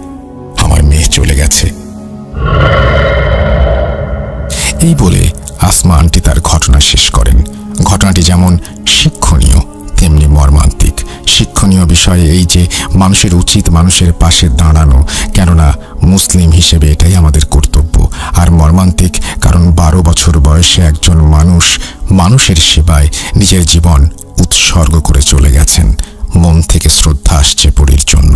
আমার মেয়ে চলে গেছে। এই বলে আসমা আন্টি তার ঘটনা শেষ করেন। ঘটনাটি যেমন শিক্ষণীয় তেমনি মর্মান্তিক। শিক্ষণীয় বিষয় এই যে মানুষের উচিত মানুষের পাশে দাঁড়ানো, কেননা মুসলিম হিসেবে এটাই আমাদের কর্তব্য। আর মর্মান্তিক কারণ 12 বছর বয়সে একজন মানুষ মানুষের সেবায় নিজের জীবন উৎসর্গ করে চলে গেছেন। মন থেকে শ্রদ্ধা আসছে পরীর জন্য।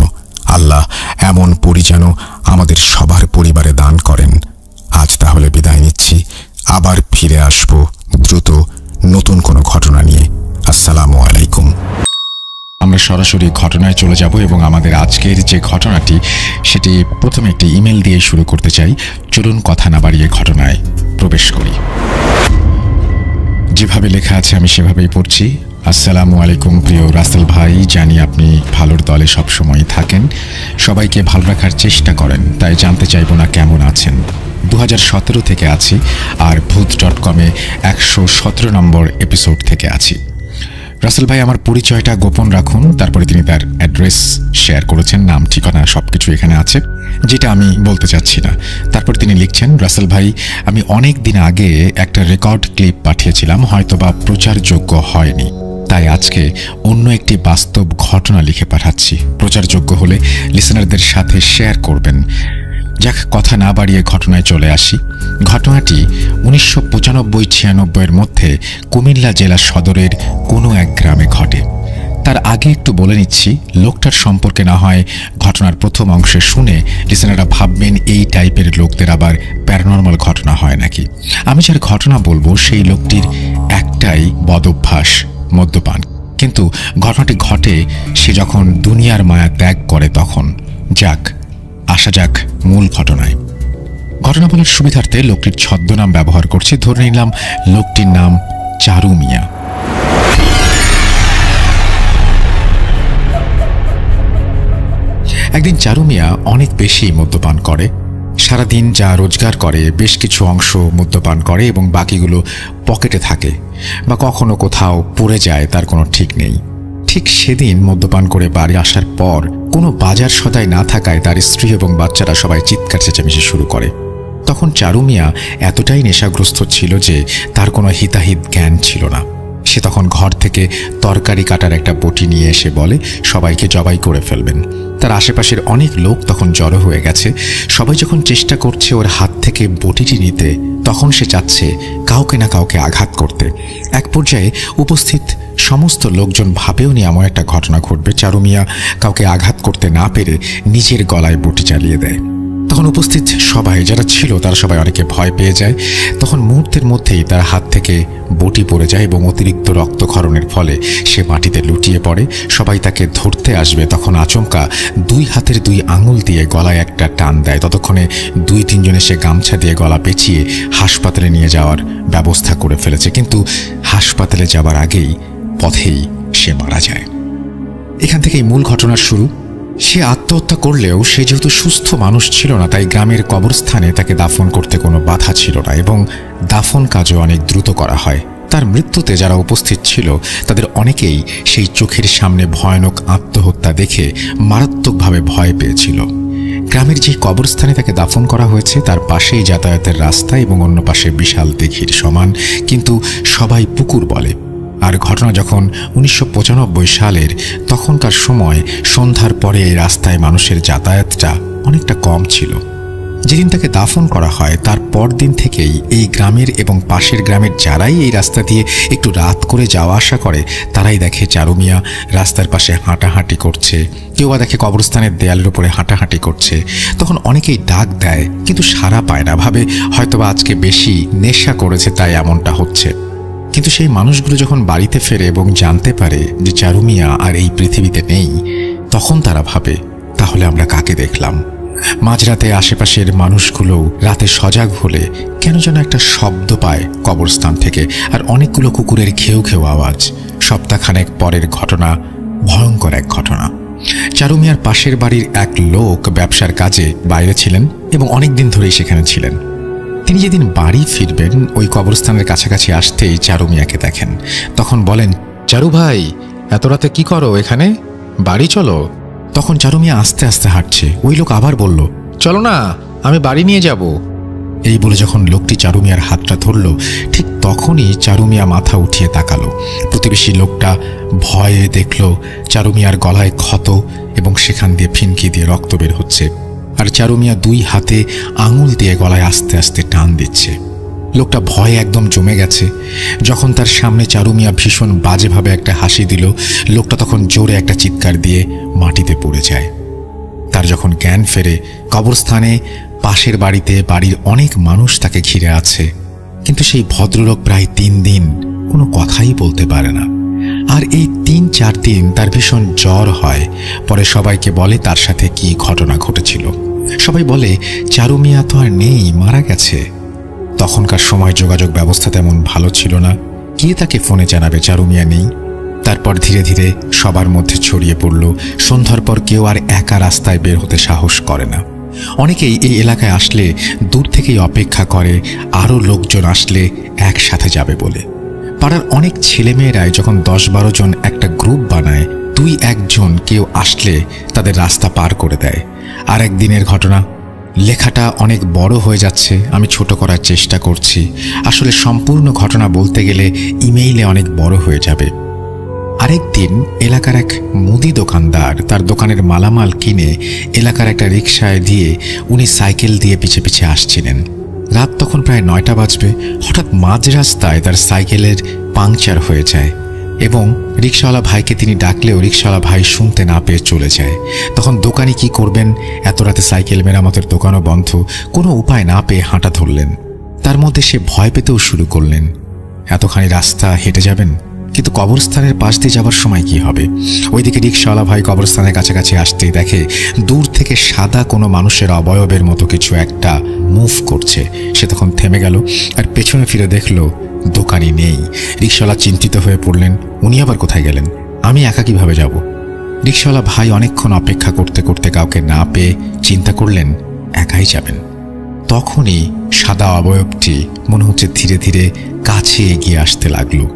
আল্লাহ এমন পরী যেন আমাদের সবার পরিবারে দান করেন। আজ তাহলে বিদায় নিচ্ছি, আবার ফিরে আসব দ্রুত নতুন কোনো ঘটনা নিয়ে। আসসালামু আলাইকুম। আমরা সরাসরি ঘটনায় চলে যাব এবং আমাদের আজকের যে ঘটনাটি সেটি প্রথমে একটি ইমেল দিয়ে শুরু করতে চাই। চলুন কথা না বাড়িয়ে ঘটনায় প্রবেশ করি। যেভাবে লেখা আছে আমি সেভাবেই পড়ছি। আসসালামু আলাইকুম প্রিয় রাসেল ভাই, জানি আপনি ভালোর দলে সবসময় থাকেন, সবাইকে ভালো রাখার চেষ্টা করেন, তাই জানতে চাইব না কেমন আছেন। 2017 থেকে আছি আর ভূত.com-এ 117 নম্বর এপিসোড থেকে আছি। রাসেল ভাই আমার পরিচয়টা গোপন রাখুন। তারপরে তিনি তার অ্যাড্রেস শেয়ার করেছেন, নাম ঠিকানা সবকিছু এখানে আছে, যেটা আমি বলতে চাচ্ছি না। তারপর তিনি লিখছেন, রাসেল ভাই আমি অনেক দিন আগে একটা রেকর্ড ক্লিপ পাঠিয়েছিলাম, হয়তোবা প্রচারযোগ্য হয়নি, তাই আজকে অন্য একটি বাস্তব ঘটনা লিখে পাঠাচ্ছি। প্রচারযোগ্য হলে লিসেনারদের সাথে শেয়ার করবেন। যাক, কথা না বাড়িয়ে ঘটনায় চলে আসি। ঘটনাটি 1995-96 মধ্যে কুমিল্লা জেলা সদরের কোনো এক গ্রামে ঘটে। তার আগে একটু বলে নিচ্ছি, লোকটার সম্পর্কে না হয় ঘটনার প্রথম অংশে শুনে লিসেনাররা ভাববেন এই টাইপের লোকদের আবার প্যারানর্মাল ঘটনা হয় নাকি। আমি যার ঘটনা বলবো সেই লোকটির একটাই বদভ্যাস, মদ্যপান। কিন্তু ঘটনাটি ঘটে সে যখন দুনিয়ার মায়া ত্যাগ করে তখন। যাক, আসা যাক মূল ঘটনায়। ঘটনা বলার সুবিধার্থে লোকটির ছদ্মনাম ব্যবহার করছি। ধরে নিলাম লোকটির নাম চারু মিয়া। একদিন চারু মিয়া অনেক বেশি মদ্যপান করে। সারাদিন যা রোজগার করে বেশ কিছু অংশ মদ্যপান করে এবং বাকিগুলো পকেটে থাকে বা কখনো কোথাও পড়ে যায়, তার কোনো ঠিক নেই। ঠিক সেদিন মদ্যপান করে বাড়ি আসার পর কোনো বাজার সদাই না থাকায় তার স্ত্রী এবং বাচ্চারা সবাই চিৎকার চেঁচামেচি শুরু করে। তখন চারু মিয়া এতটাই নেশাগ্রস্ত ছিল যে তার কোনো হিতাহিত জ্ঞান ছিল না। সে তখন ঘর থেকে তরকারি কাটার একটা বটি নিয়ে এসে বলে সবাইকে জবাই করে ফেলবেন। তার আশেপাশের অনেক লোক তখন জড়ো হয়ে গেছে। সবাই যখন চেষ্টা করছে ওর হাত থেকে বটিটি নিতে, তখন সে চাচ্ছে কাউকে না কাউকে আঘাত করতে। এক পর্যায়ে উপস্থিত সমস্ত লোকজন ভাবেও নি এমন একটা ঘটনা ঘটবে। চারু মিয়া কাউকে আঘাত করতে না পেরে নিজের গলায় বটি চালিয়ে দেয়। তখন উপস্থিত সবাই যারা ছিল তারা সবাই অনেকে ভয় পেয়ে যায়। তখন মুহূর্তের মধ্যেই তার হাত থেকে বটি পড়ে যায় এবং অতিরিক্ত রক্তক্ষরণের ফলে সে মাটিতে লুটিয়ে পড়ে। সবাই তাকে ধরতে আসবে, তখন আচমকা 2 হাতের 2 আঙুল দিয়ে গলায় একটা টান দেয়। ততক্ষণে 2-3 জন এসে গামছা দিয়ে গলা পেঁচিয়ে হাসপাতালে নিয়ে যাওয়ার ব্যবস্থা করে ফেলেছে। কিন্তু হাসপাতালে যাবার আগেই পথেই সে মারা যায়। এখান থেকেই মূল ঘটনার শুরু। সে আত্মহত্যা করলেও সে যেহেতু সুস্থ মানুষ ছিল না, তাই গ্রামের কবরস্থানে তাকে দাফন করতে কোনো বাধা ছিল না এবং দাফন কাজও অনেক দ্রুত করা হয়। তার মৃত্যুতে যারা উপস্থিত ছিল তাদের অনেকেই সেই চোখের সামনে ভয়ানক আত্মহত্যা দেখে মারাত্মকভাবে ভয় পেয়েছিল। গ্রামের যে কবরস্থানে তাকে দাফন করা হয়েছে তার পাশেই যাতায়াতের রাস্তা এবং অন্য পাশে বিশাল দিঘির সমান, কিন্তু সবাই পুকুর বলে। আর ঘটনা যখন 1995 সালের, তখনকার সময় সন্ধ্যার পরে এই রাস্তায় মানুষের যাতায়াতটা অনেকটা কম ছিল। যেদিন তাকে দাফন করা হয় তার পরদিন থেকেই এই গ্রামের এবং পাশের গ্রামের যারাই এই রাস্তা দিয়ে একটু রাত করে যাওয়া আসা করে তারাই দেখে চারু মিয়া রাস্তার পাশে হাঁটাহাঁটি করছে, কেউ বা দেখে কবরস্থানের দেয়ালের উপরে হাঁটাহাঁটি করছে। তখন অনেকেই ডাক দেয় কিন্তু সাড়া পায় না, ভাবে হয়তোবা আজকে বেশি নেশা করেছে তাই এমনটা হচ্ছে। কিন্তু সেই মানুষগুলো যখন বাড়িতে ফেরে এবং জানতে পারে যে চারু মিয়া আর এই পৃথিবীতে নেই, তখন তারা ভাবে তাহলে আমরা কাকে দেখলাম? মাঝরাতে আশেপাশের মানুষগুলো রাতে সজাগ হলে কেন যেন একটা শব্দ পায় কবরস্থান থেকে, আর অনেকগুলো কুকুরের ঘেউ ঘেউ আওয়াজ। সপ্তাহখানেক পরের ঘটনা, ভয়ঙ্কর এক ঘটনা। চারু মিয়ার পাশের বাড়ির এক লোক ব্যবসার কাজে বাইরে ছিলেন এবং অনেকদিন ধরেই সেখানে ছিলেন। তিনি যেদিন বাড়ি ফিরবেন ওই কবরস্থানের কাছাকাছি আসতেই চারু মিয়াকে দেখেন। তখন বলেন, চারু ভাই, এত রাতে কি করো এখানে? বাড়ি চলো। তখন চারু মিয়া আস্তে আস্তে হাঁটছে। ওই লোক আবার বলল, চলো না, আমি বাড়ি নিয়ে যাব। এই বলে যখন লোকটি চারু মিয়ার হাতটা ধরল, ঠিক তখনই চারু মিয়া মাথা উঠিয়ে তাকালো। প্রতিবেশী লোকটা ভয়ে দেখল চারু মিয়ার গলায় ক্ষত এবং সেখান দিয়ে ফিনকি দিয়ে রক্ত বের হচ্ছে, আর চারু মিয়া দুই হাতে আঙুল দিয়ে গলায় আস্তে আস্তে টান দিচ্ছে। লোকটা ভয়ে একদম জমে গেছে। যখন তার সামনে চারু মিয়া ভীষণ বাজেভাবে একটা হাসি দিল, লোকটা তখন জোরে একটা চিৎকার দিয়ে মাটিতে পড়ে যায়। তার যখন জ্ঞান ফেরে, কবরস্থানে পাশের বাড়িতে বাড়ির অনেক মানুষ তাকে ঘিরে আছে, কিন্তু সেই ভদ্রলোক প্রায় 3 দিন কোনো কথাই বলতে পারে না। আর এই 3-4 দিন তার ভীষণ জ্বর হয়। পরে সবাইকে বলে তার সাথে কি ঘটনা ঘটেছিল। সবাই বলে চারু মিয়া তো আর নেই, মারা গেছে। তখনকার সময় যোগাযোগ ব্যবস্থা তেমন ভালো ছিল না, কে তাকে ফোনে জানাবে চারু মিয়া নেই? তারপর ধীরে ধীরে সবার মধ্যে ছড়িয়ে পড়ল। সন্ধ্যার পর কেউ আর একা রাস্তায় বের হতে সাহস করে না। অনেকেই এই এলাকায় আসলে দূর থেকেই অপেক্ষা করে আরও লোকজন আসলে একসাথে যাবে বলে। পাড়ার অনেক ছেলেমেয়েরাই যখন 10-12 জন একটা গ্রুপ বানায়, 2-1 জন কেউ আসলে তাদের রাস্তা পার করে দেয়। আর একদিনের ঘটনা। লেখাটা অনেক বড় হয়ে যাচ্ছে, আমি ছোট করার চেষ্টা করছি। আসলে সম্পূর্ণ ঘটনা বলতে গেলে ইমেইলে অনেক বড় হয়ে যাবে। আরেকদিন এলাকার এক মুদি দোকানদার তার দোকানের মালামাল কিনে এলাকার একটা রিকশায় দিয়ে উনি সাইকেল দিয়ে পিছে পিছে আসছিলেন। রাত তখন প্রায় 9টা বাজবে। হঠাৎ মাঝ রাস্তায় তার সাইকেলের পাংচার হয়ে যায় এবং রিকশাওয়ালা ভাইকে তিনি ডাকলেও রিকশাওয়ালা ভাই শুনতে না পেয়ে চলে যায়। তখন দোকানি কি করবেন, এত রাতে সাইকেল মেরামতের দোকানও বন্ধ, কোনো উপায় না পেয়ে হাঁটা ধরলেন। তার মধ্যে সে ভয় পেতেও শুরু করলেন। এতখানি রাস্তা হেঁটে যাবেন, কিন্তু কবরস্থানের পাশ দিয়ে যাবার সময় কি হবে? ওইদিকে রিকশাওয়ালা ভাই কবরস্থানের কাছাকাছি আসতেই দেখে দূর থেকে সাদা কোনো মানুষের অবয়বের মতো কিছু একটা মুভ করছে। সে তখন থেমে গেল আর পেছনে ফিরে দেখল দোকানি নেই। রিকশাওয়ালা চিন্তিত হয়ে পড়লেন, উনি আবার কোথায় গেলেন? আমি একা কিভাবে যাব? রিকশাওয়ালা ভাই অনেকক্ষণ অপেক্ষা করতে করতে কাউকে না পেয়ে চিন্তা করলেন একাই যাবেন। তখনই সাদা অবয়বটি মনে হচ্ছে ধীরে ধীরে কাছে এগিয়ে আসতে লাগলো।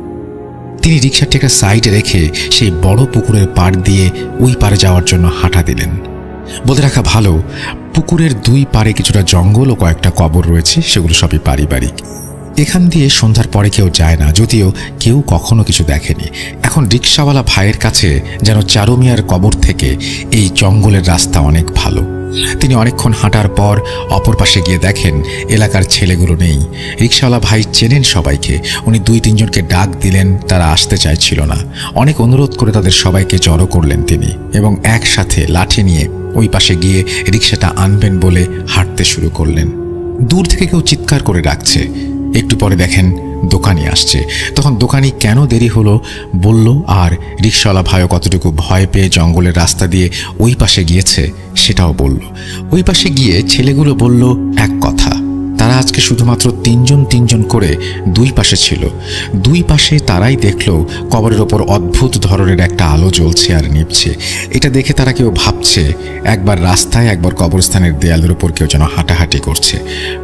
তিনি রিকশাটি একটা সাইডে রেখে সেই বড় পুকুরের পাড় দিয়ে ওই পারে যাওয়ার জন্য হাঁটা দিলেন। বলে রাখা ভালো, পুকুরের 2 পারে কিছুটা জঙ্গল ও কয়েকটা কবর রয়েছে, সেগুলো সবই পারিবারিক। এখান দিয়ে সন্ধ্যার পরে কেউ যায় না, যদিও কেউ কখনো কিছু দেখেনি। এখন রিকশাওয়ালা ভাইয়ের কাছে যেন চারু মিয়ার কবর থেকে এই জঙ্গলের রাস্তা অনেক ভালো। তিনি অনেকক্ষণ হাঁটার পর অপর পাশে গিয়ে দেখেন এলাকার ছেলেগুলো নেই। রিকশাওয়ালা ভাই চেনেন সবাইকে। উনি 2-3 জনকে ডাক দিলেন, তারা আসতে চাইছিল না। অনেক অনুরোধ করে তাদের সবাইকে জড়ো করলেন তিনি এবং একসাথে লাঠি নিয়ে ওই পাশে গিয়ে রিকশাটা আনবেন বলে হাঁটতে শুরু করলেন। দূর থেকে কেউ চিৎকার করে ডাকছে। একটু পরে দেখেন দোকানি আসছে। তখন দোকানি কেন দেরি হলো বলল, আর রিকশাওয়ালা ভাইও কতটুকু ভয় পেয়ে জঙ্গলের রাস্তা দিয়ে ওই পাশে গিয়েছে সেটাও বলল। ওই পাশে গিয়ে ছেলেগুলো বলল এক কথা, তারা আজকে শুধুমাত্র 3 জন করে 2 পাশে ছিল। 2 পাশে তারাই দেখল কবরের ওপর অদ্ভুত ধরনের একটা আলো জ্বলছে আর নিভছে। এটা দেখে তারা কেউ ভাবছে একবার রাস্তায়, একবার কবরস্থানের দেয়ালের উপর কেউ যেন হাঁটাহাঁটি করছে।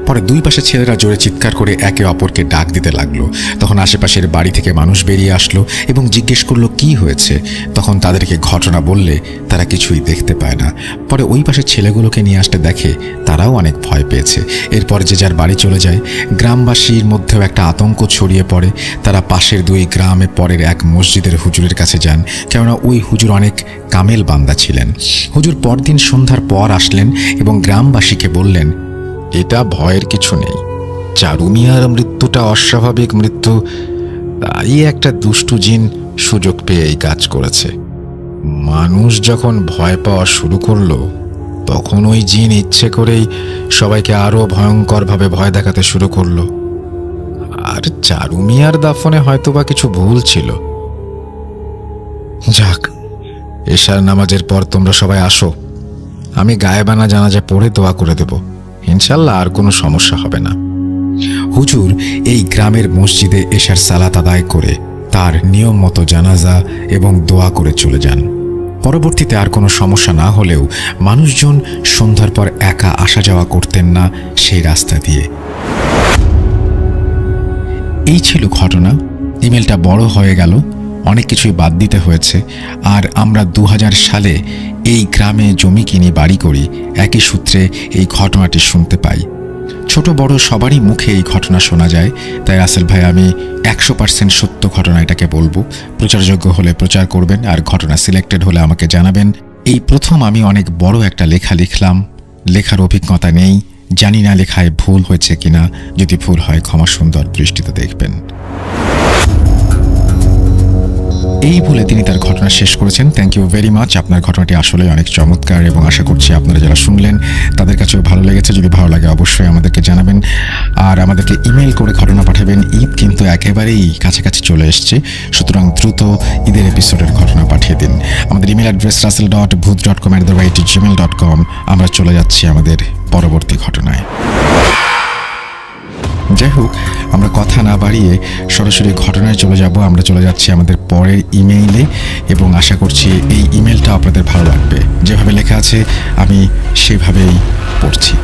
পরে 2 পাশে ছেলেরা জোরে চিৎকার করে একে অপরকে ডাক দিতে লাগলো। তখন আশেপাশের বাড়ি থেকে মানুষ বেরিয়ে আসলো এবং জিজ্ঞেস করলো কি হয়েছে। তখন তাদেরকে ঘটনা বললে তারা কিছুই দেখতে পায় না। পরে ওই পাশের ছেলেগুলোকে নিয়ে আসতে দেখে তারাও অনেক ভয় পেয়েছে। এরপর যে যার বাড়ি চলে যায়। গ্রামবাসীর মধ্যেও একটা আতঙ্ক ছড়িয়ে পড়ে। তারা পাশের 2 গ্রামে পরের এক মসজিদের হুজুরের কাছে যান, কেননা ওই হুজুর অনেক কামেল বান্দা ছিলেন। হুজুর পরদিন সন্ধ্যার পর আসলেন এবং গ্রামবাসীকে বললেন, এটা ভয়ের কিছু নেই, চারু মিয়ার মৃত্যুটা অস্বাভাবিক মৃত্যু, তাই একটা দুষ্টু জিন সুযোগ পেয়ে এই কাজ করেছে। মানুষ যখন ভয় পাওয়া শুরু করলো তখন ওই জিন ইচ্ছে করেই সবাইকে আরো ভয়ঙ্করভাবে ভয় দেখাতে শুরু করলো। আর চারু মিয়ার দাফনে হয়তোবা কিছু ভুল ছিল। যাক, এশার নামাজের পর তোমরা সবাই আসো, আমি গায়েবানা জানাজা পড়ে দোয়া করে দেব, ইনশাল্লাহ আর কোনো সমস্যা হবে না। হুজুর এই গ্রামের মসজিদে এশার সালাত আদায় করে তার নিয়ম মতো জানাজা এবং দোয়া করে চলে যান। পরবর্তীতে আর কোনো সমস্যা না হলেও মানুষজন সন্ধ্যার পর একা আসা যাওয়া করতেন না সেই রাস্তা দিয়ে। এই ছিল ঘটনা। ইমেলটা বড় হয়ে গেল, অনেক কিছুই বাদ দিতে হয়েছে। আর আমরা 2000 সালে এই গ্রামে জমি কিনে বাড়ি করি, একই সূত্রে এই ঘটনাটি শুনতে পাই। ছোট বড় সবারই মুখে এই ঘটনা শোনা যায়। তাই রাসেল ভাই, আমি 100% সত্য ঘটনা এটাকে বলবো। প্রচারযোগ্য হলে প্রচার করবেন, আর ঘটনা সিলেক্টেড হলে আমাকে জানাবেন। এই প্রথম আমি অনেক বড় একটা লেখা লিখলাম। লেখার অভিজ্ঞতা নেই, জানি না লেখায় ভুল হয়েছে কিনা। যদি ভুল হয় ক্ষমা সুন্দর দৃষ্টিতে দেখবেন। এই বলে তিনি তার ঘটনা শেষ করেছেন। Thank you very much. আপনার ঘটনাটি আসলে অনেক চমৎকার এবং আশা করছি আপনারা যারা শুনলেন তাদের কাছেও ভালো লেগেছে। যদি ভালো লাগে অবশ্যই আমাদেরকে জানাবেন, আর আমাদেরকে ইমেল করে ঘটনা পাঠাবেন। ঈদ কিন্তু একেবারেই কাছাকাছি চলে এসছে, সুতরাং দ্রুত ঈদের এপিসোডের ঘটনা পাঠিয়ে দিন। আমাদের ইমেল অ্যাড্রেস russell.booth.com@gmail.com। আমরা চলে যাচ্ছি আমাদের পরবর্তী ঘটনায়। যাই হোক, আমরা কথা না বাড়িয়ে সরাসরি ঘটনায় চলে যাব। আমরা চলে যাচ্ছি আমাদের পরের ইমেইলে এবং আশা করছি এই ইমেলটা আপনাদের ভালো লাগবে। যেভাবে লেখা আছে আমি সেভাবেই পড়ছি।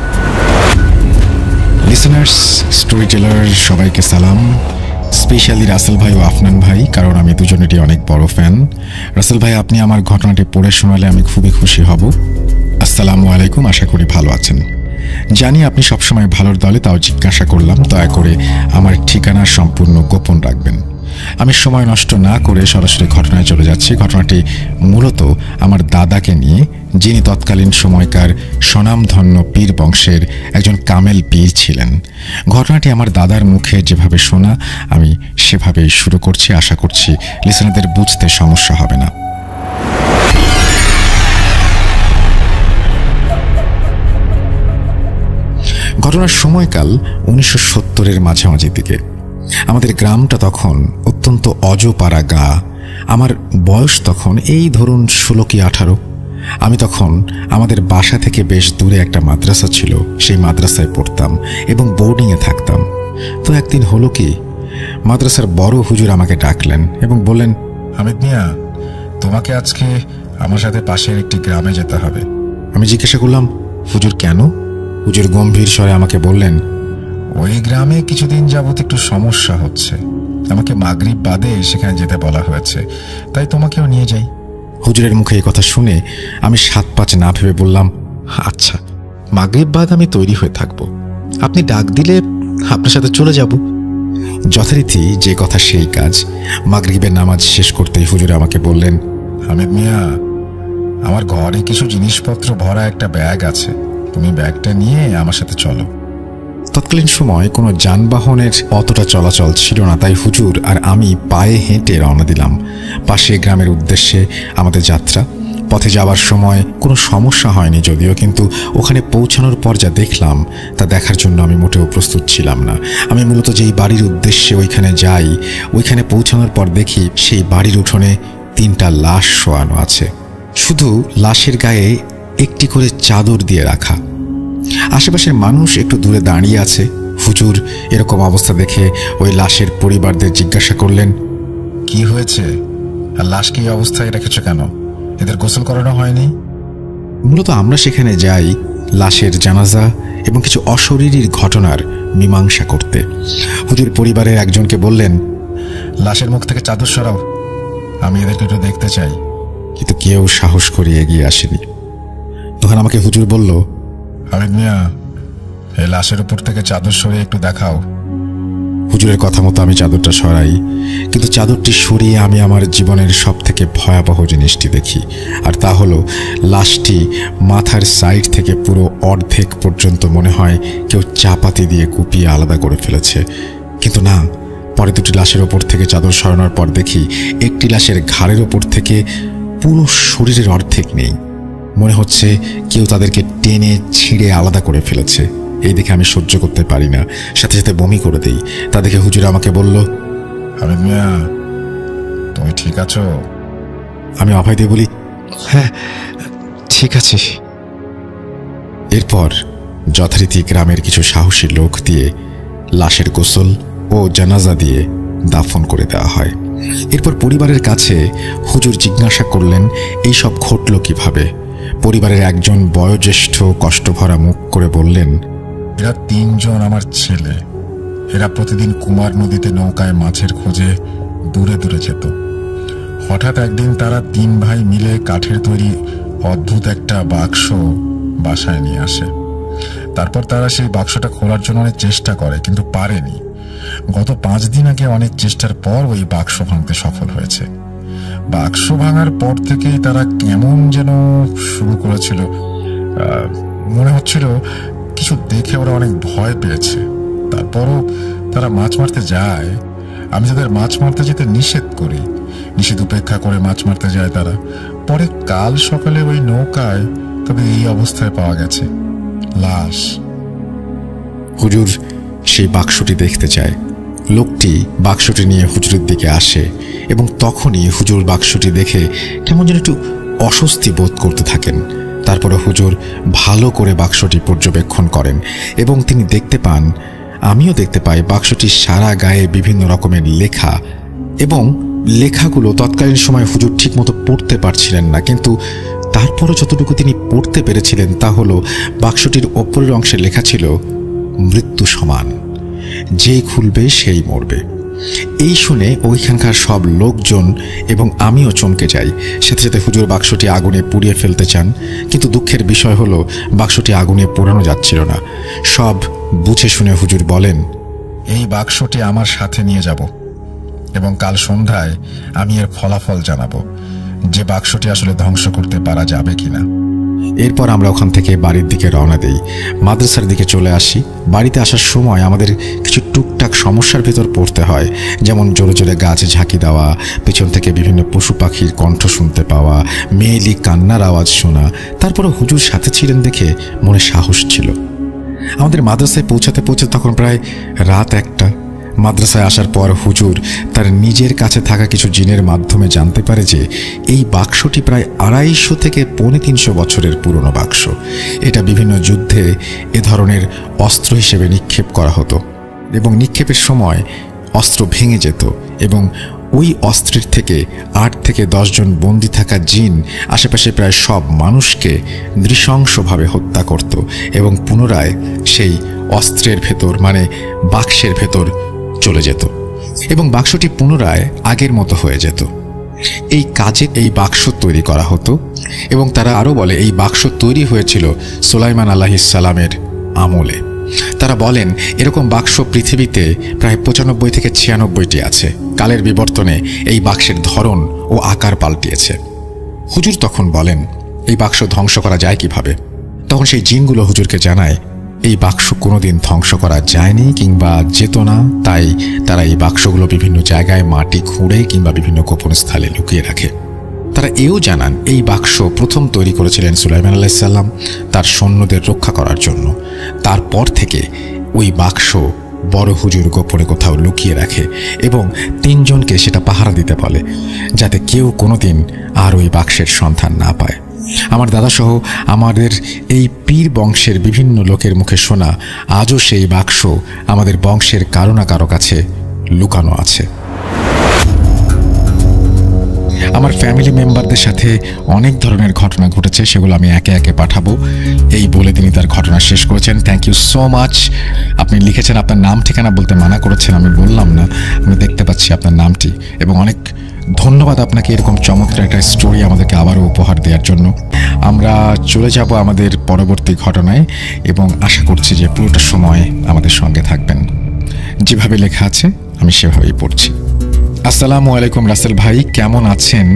লিসেনার্স, স্টোরি টেলার সবাইকে সালাম, স্পেশালি রাসেল ভাই ও আফনান ভাই, কারণ আমি দুজনেরই অনেক বড় ফ্যান। রাসেল ভাই, আপনি আমার ঘটনাটি পড়ে শোনালে আমি খুবই খুশি হব। আসসালামু আলাইকুম, আশা করি ভালো আছেন। জানি আপনি সবসময় ভালোর দলে, তাও জিজ্ঞাসা করলাম। দয়া করে আমার ঠিকানা সম্পূর্ণ গোপন রাখবেন। আমি সময় নষ্ট না করে সরাসরি ঘটনায় চলে যাচ্ছি। ঘটনাটি মূলত আমার দাদাকে নিয়ে, যিনি তৎকালীন সময়কার স্বনামধন্য পীর বংশের একজন কামেল পীর ছিলেন। ঘটনাটি আমার দাদার মুখে যেভাবে শোনা আমি সেভাবেই শুরু করছি। আশা করছি লিসেনারদের বুঝতে সমস্যা হবে না। ঘটনার সময়কাল 1970-এর মাঝামাঝি দিকে। আমাদের গ্রামটা তখন অত্যন্ত অজপাড়া গা। আমার বয়স তখন এই ধরুন 16 কি 18। আমি তখন আমাদের বাসা থেকে বেশ দূরে একটা মাদ্রাসা ছিল, সেই মাদ্রাসায় পড়তাম এবং বোর্ডিংয়ে থাকতাম। তো একদিন হলো কি, মাদ্রাসার বড় হুজুর আমাকে ডাকলেন এবং বললেন, হামিদ মিয়া, তোমাকে আজকে আমার সাথে পাশের একটি গ্রামে যেতে হবে। আমি জিজ্ঞাসা করলাম, হুজুর কেন? হুজুর গম্ভীর স্বরে আমাকে বললেন, ওই গ্রামে কিছুদিন যাবত একটু সমস্যা হচ্ছে, আমাকে মাগরিব বাদে সেখানে যেতে বলা হয়েছে, তাই তোমাকেও নিয়ে যাই। হুজুরের মুখে এই কথা শুনে আমি 7-5 না ভেবে বললাম, আচ্ছা, মাগরিব বাদ আমি তৈরি হয়ে থাকব, আপনি ডাক দিলে আপনার সাথে চলে যাব। যথারীতি যে কথা সেই কাজ। মাগরিবের নামাজ শেষ করতেই হুজুর আমাকে বললেন, হামিদ মিয়া, আমার ঘরে কিছু জিনিসপত্র ভরা একটা ব্যাগ আছে, তুমি ব্যাগটা নিয়ে আমার সাথে চলো। তৎকালীন সময় কোনো যানবাহনের অতটা চলাচল ছিল না, তাই হুজুর আর আমি পায়ে হেঁটে রওনা দিলাম পাশে গ্রামের উদ্দেশ্যে আমাদের যাত্রা। পথে যাওয়ার সময় কোনো সমস্যা হয়নি যদিও, কিন্তু ওখানে পৌঁছানোর পর যা দেখলাম তা দেখার জন্য আমি মোটেও প্রস্তুত ছিলাম না। আমি মূলত যেই বাড়ির উদ্দেশ্যে ওইখানে যাই, ওইখানে পৌঁছানোর পর দেখি সেই বাড়ির উঠোনে 3টা লাশ শোয়ানো আছে। শুধু লাশের গায়ে একটি করে চাদর দিয়ে রাখা। আশেপাশের মানুষ একটু দূরে দাঁড়িয়ে আছে। হুজুর এরকম অবস্থা দেখে ওই লাশের পরিবারদের জিজ্ঞাসা করলেন, কি হয়েছে, আর লাশকে এই অবস্থায় রেখেছ কেন? এদের গোসল করানো হয়নি? মূলত আমরা সেখানে যাই লাশের জানাজা এবং কিছু অশরীরীর ঘটনার মীমাংসা করতে। হুজুর পরিবারের একজনকে বললেন, লাশের মুখ থেকে চাদর সরাও, আমি এদেরকে একটু দেখতে চাই। কিন্তু কেউ সাহস করে এগিয়ে আসেনি। তখন আমাকে হুজুর বলল, হামিদ মিয়া, এই লাশের উপর থেকে চাদর সরিয়ে একটু দেখাও। হুজুরের কথা মতো আমি চাদরটা সরাই, কিন্তু চাদরটি সরিয়ে আমি আমার জীবনের সব থেকে ভয়াবহ জিনিসটি দেখি, আর তা হলো লাশটি মাথার সাইড থেকে পুরো অর্ধেক পর্যন্ত মনে হয় কেউ চাপাতি দিয়ে কুপিয়ে আলাদা করে ফেলেছে। কিন্তু না, পরে 2টি লাশের ওপর থেকে চাদর সরানোর পর দেখি একটি লাশের ঘাড়ের ওপর থেকে পুরো শরীরের অর্ধেক নেই। মনে হচ্ছে কেউ তাদেরকে টেনে ছিঁড়ে আলাদা করে ফেলেছে। এই দেখে আমি সহ্য করতে পারি না, সাথে সাথে বমি করে দেই। তা দেখে হুজুর আমাকে বলল, হামিদ মিয়া, তুমি ঠিক আছো? আমি অভয় দিয়ে বলি, হ্যাঁ ঠিক আছে। এরপর যথারীতি গ্রামের কিছু সাহসী লোক দিয়ে লাশের গোসল ও জানাজা দিয়ে দাফন করে দেওয়া হয়। এরপর পরিবারের কাছে হুজুর জিজ্ঞাসা করলেন এই সব ঘটল কিভাবে। পরিবারের একজন বয়োজ্যেষ্ঠ কষ্টভরা মুখ করে বললেন, এরা 3 জন আমার ছেলে। এরা প্রতিদিন কুমার নদীতে নৌকায় মাছের খোঁজে দূরে দূরে যেত। হঠাৎ একদিন তারা 3 ভাই মিলে কাঠের তৈরি অদ্ভুত একটা বাক্স বাসায় নিয়ে আসে। তারপর তারা সেই বাক্সটা খোলার জন্য অনেক চেষ্টা করে, কিন্তু পারেনি। গত 5 দিন আগে অনেক চেষ্টার পর ওই বাক্স ভাঙতে সফল হয়েছে। বাক্স ভাঙার পর থেকেই তারা কেমন যেন শুরু করেছিল। মনে হচ্ছিল কিছু দেখে ওরা অনেক ভয় পেয়েছে। তারপরও তারা মাছ মারতে যায়। আমি তাদের মাছ মারতে যেতে নিষেধ করি। নিষেধ উপেক্ষা করে মাছ মারতে যায় তারা। পরে কাল সকালে ওই নৌকায় তবে এই অবস্থায় পাওয়া গেছে, লাশ। হুজুর সেই বাক্সটি দেখতে চায়। লোকটি বাক্সটি নিয়ে হুজুরের দিকে আসে এবং তখনই হুজুর বাক্সটি দেখে কেমন যেন একটু অস্বস্তি বোধ করতে থাকেন। তারপরে হুজুর ভালো করে বাক্সটি পর্যবেক্ষণ করেন এবং তিনি দেখতে পান, আমিও দেখতে পাই, বাক্সটির সারা গায়ে বিভিন্ন রকমের লেখা, এবং লেখাগুলো তৎকালীন সময় হুজুর ঠিকমতো পড়তে পারছিলেন না, কিন্তু তারপরও যতটুকু তিনি পড়তে পেরেছিলেন তা হলো বাক্সটির ওপরের অংশে লেখা ছিল মৃত্যু সমান, যে খুলবে সেই মরবে। এই শুনে ওইখানকার সব লোকজন এবং আমিও চমকে যাই। সাথে সাথে হুজুর বাক্সটি আগুনে পুড়িয়ে ফেলতে চান, কিন্তু দুঃখের বিষয় হলো বাক্সটি আগুনে পোড়ানো যাচ্ছিল না। সব বুঝে শুনে হুজুর বলেন, এই বাক্সটি আমার সাথে নিয়ে যাব এবং কাল সন্ধ্যায় আমি এর ফলাফল জানাবো যে বাক্সটি আসলে ধ্বংস করতে পারা যাবে কিনা। এরপর আমরা ওখান থেকে বাড়ির দিকে রওনা দেই। মাদ্রাসার দিকে চলে আসি। বাড়িতে আসার সময় আমাদের কিছু টুকটাক সমস্যার ভেতর পড়তে হয়, যেমন জোরে জোরে গাছে ঝাঁকি দেওয়া, পিছন থেকে বিভিন্ন পশু পাখির কণ্ঠ শুনতে পাওয়া, মেয়েলি কান্নার আওয়াজ শোনা। তারপরে হুজুর সাথে ছিলেন দেখে মনে সাহস ছিল। আমাদের মাদ্রাসায় পৌঁছাতে তখন প্রায় রাত 1টা। মাদ্রাসায় আসার পর হুজুর তার নিজের কাছে থাকা কিছু জিনের মাধ্যমে জানতে পারে যে এই বাক্সটি প্রায় 250 থেকে 350 বছরের পুরনো বাক্স। এটা বিভিন্ন যুদ্ধে এ ধরনের অস্ত্র হিসেবে নিক্ষেপ করা হতো এবং নিক্ষেপের সময় অস্ত্র ভেঙে যেত এবং ওই অস্ত্রের থেকে 8 থেকে 10 জন বন্দী থাকা জিন আশেপাশে প্রায় সব মানুষকে নৃশংসভাবে হত্যা করত এবং পুনরায় সেই অস্ত্রের ভেতর, মানে বাক্সের ভেতর চলে যেত এবং বাক্সটি পুনরায় আগের মতো হয়ে যেত। এই কাজে এই বাক্স তৈরি করা হতো এবং তারা আরও বলে এই বাক্স তৈরি হয়েছিল সুলাইমান আলাইহিস সালামের আমলে। তারা বলেন এরকম বাক্স পৃথিবীতে প্রায় 95 থেকে 96টি আছে। কালের বিবর্তনে এই বাক্সের ধরন ও আকার পাল্টিয়েছে। হুজুর তখন বলেন এই বাক্স ধ্বংস করা যায় কিভাবে? তখন সেই জিনগুলো হুজুরকে জানায় এই বাক্স কোনোদিন ধ্বংস করা যায়নি কিংবা যেত না, তাই তারা এই বাক্সগুলো বিভিন্ন জায়গায় মাটি খুঁড়ে কিংবা বিভিন্ন গোপন স্থলে লুকিয়ে রাখে। তারা এও জানান এই বাক্স প্রথম তৈরি করেছিলেন সুলাইমান আলাইহিস সালাম তার সৈন্যদের রক্ষা করার জন্য। তারপর থেকে ওই বাক্স বড় হুজুর গোপনে কোথাও লুকিয়ে রাখে এবং 3 জনকে সেটা পাহারা দিতে বলে, যাতে কেউ কোনোদিন আর ওই বাক্সের সন্ধান না পায়। আমার দাদাসহ আমাদের এই পীর বংশের বিভিন্ন লোকের মুখে শোনা আজও সেই বাক্স আমাদের বংশের কারো না কারো কাছে লুকানো আছে। আমার ফ্যামিলি মেম্বারদের সাথে অনেক ধরনের ঘটনা ঘটেছে, সেগুলো আমি একে একে পাঠাবো। এই বলে তিনি তার ঘটনা শেষ করেছেন। Thank you so much. আপনি লিখেছেন, আপনার নাম ঠিকানা বলতে মানা করেছেন, আমি বললাম না, আমি দেখতে পাচ্ছি আপনার নামটি, এবং অনেক ধন্যবাদ আপনাকে এরকম চমৎকার একটা স্টোরি আমাদেরকে আবারও উপহার দেওয়ার জন্য। আমরা চলে যাব আমাদের পরবর্তী ঘটনায় এবং আশা করছি যে পুরোটা সময় আমাদের সঙ্গে থাকবেন। যেভাবে লেখা আছে আমি সেভাবেই পড়ছি। আসসালামু আলাইকুম রাসেল ভাই, কেমন আছেন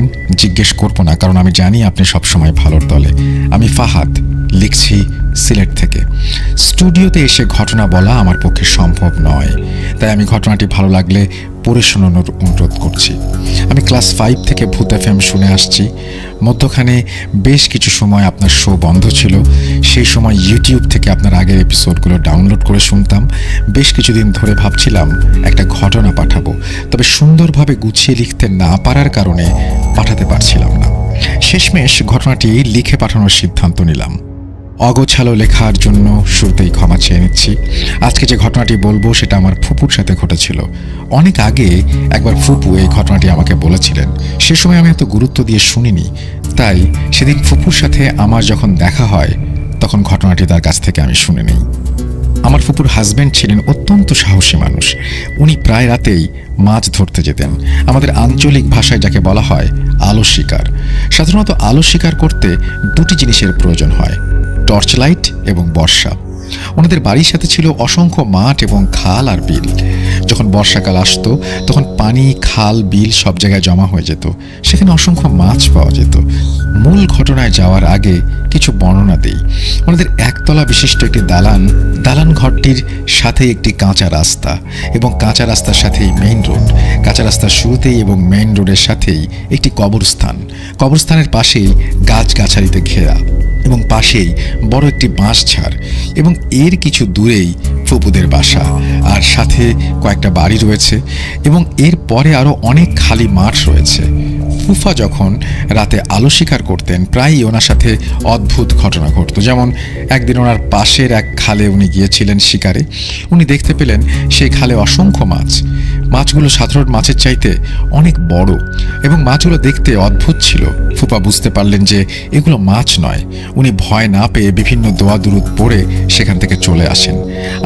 জিজ্ঞেস করবো না, কারণ আমি জানি আপনি সবসময় ভালোর দলে। আমি ফাহাদ, লিখছি সিলেট থেকে। স্টুডিওতে এসে ঘটনা বলা আমার পক্ষে সম্ভব নয়, তাই আমি ঘটনাটি ভালো লাগলে পড়ে শোনানোর অনুরোধ করছি। আমি ক্লাস 5 থেকে ভূত FM শুনে আসছি। মধ্যখানে বেশ কিছু সময় আপনার শো বন্ধ ছিল। সেই সময় ইউটিউব থেকে আপনার আগের এপিসোডগুলো ডাউনলোড করে শুনতাম। বেশ কিছুদিন ধরে ভাবছিলাম একটা ঘটনা পাঠাবো, তবে সুন্দরভাবে গুছিয়ে লিখতে না পারার কারণে পাঠাতে পারছিলাম না। শেষমেশ ঘটনাটি লিখে পাঠানোর সিদ্ধান্ত নিলাম। অগোছালো লেখার জন্য শুরুতেই ক্ষমা চেয়ে নিচ্ছি। আজকে যে ঘটনাটি বলবো সেটা আমার ফুপুর সাথে ঘটেছিল। অনেক আগে একবার ফুপু এই ঘটনাটি আমাকে বলেছিলেন। সে সময় আমি এত গুরুত্ব দিয়ে শুনিনি, তাই সেদিন ফুপুর সাথে আমার যখন দেখা হয় তখন ঘটনাটি তার কাছ থেকে আমি শুনে নিই। আমার ফুপুর হাজব্যান্ড ছিলেন অত্যন্ত সাহসী মানুষ। উনি প্রায় রাতেই মাছ ধরতে যেতেন। আমাদের আঞ্চলিক ভাষায় যাকে বলা হয় আলো শিকার। সাধারণত আলো শিকার করতে দুটি জিনিসের প্রয়োজন হয়, টর্চ লাইট এবং বর্ষা। ওনাদের বাড়ির সাথে ছিল অসংখ্য মাঠ এবং খাল আর বিল। যখন বর্ষাকাল আসতো তখন পানি, খাল, বিল সব জায়গায় জমা হয়ে যেত। সেখানে অসংখ্য মাছ পাওয়া যেত। মূল ঘটনায় যাওয়ার আগে কিছু বর্ণনা দেই। ওনাদের একতলা বিশিষ্ট একটি দালান ঘরটির সাথে একটি কাঁচা রাস্তা এবং কাঁচা রাস্তার সাথেই মেইন রোড। কাঁচা রাস্তার শুরুতেই এবং মেইন রোডের সাথেই একটি কবরস্থানের পাশেই গাছগাছালিতে ঘেরা এবং পাশেই বড় একটি বাঁশঝাড় এবং এর কিছু দূরেই ফুপুদের বাসা, আর সাথে কয়েকটা বাড়ি রয়েছে এবং এর পরে আরো অনেক খালি মাঠ রয়েছে। ফুফা যখন রাতে আলো শিকার করতেন প্রায়ই ওনার সাথে অদ্ভুত ঘটনা ঘটত। যেমন একদিন ওনার পাশের এক খালে উনি গিয়েছিলেন শিকারে। উনি দেখতে পেলেন সেই খালে অসংখ্য মাছগুলো সাধারণ মাছের চাইতে অনেক বড় এবং মাছগুলো দেখতে অদ্ভুত ছিল। ফুপা বুঝতে পারলেন যে এগুলো মাছ নয়। উনি ভয় না পেয়ে বিভিন্ন দোয়া দুরুদ পড়ে সেখান থেকে চলে আসেন।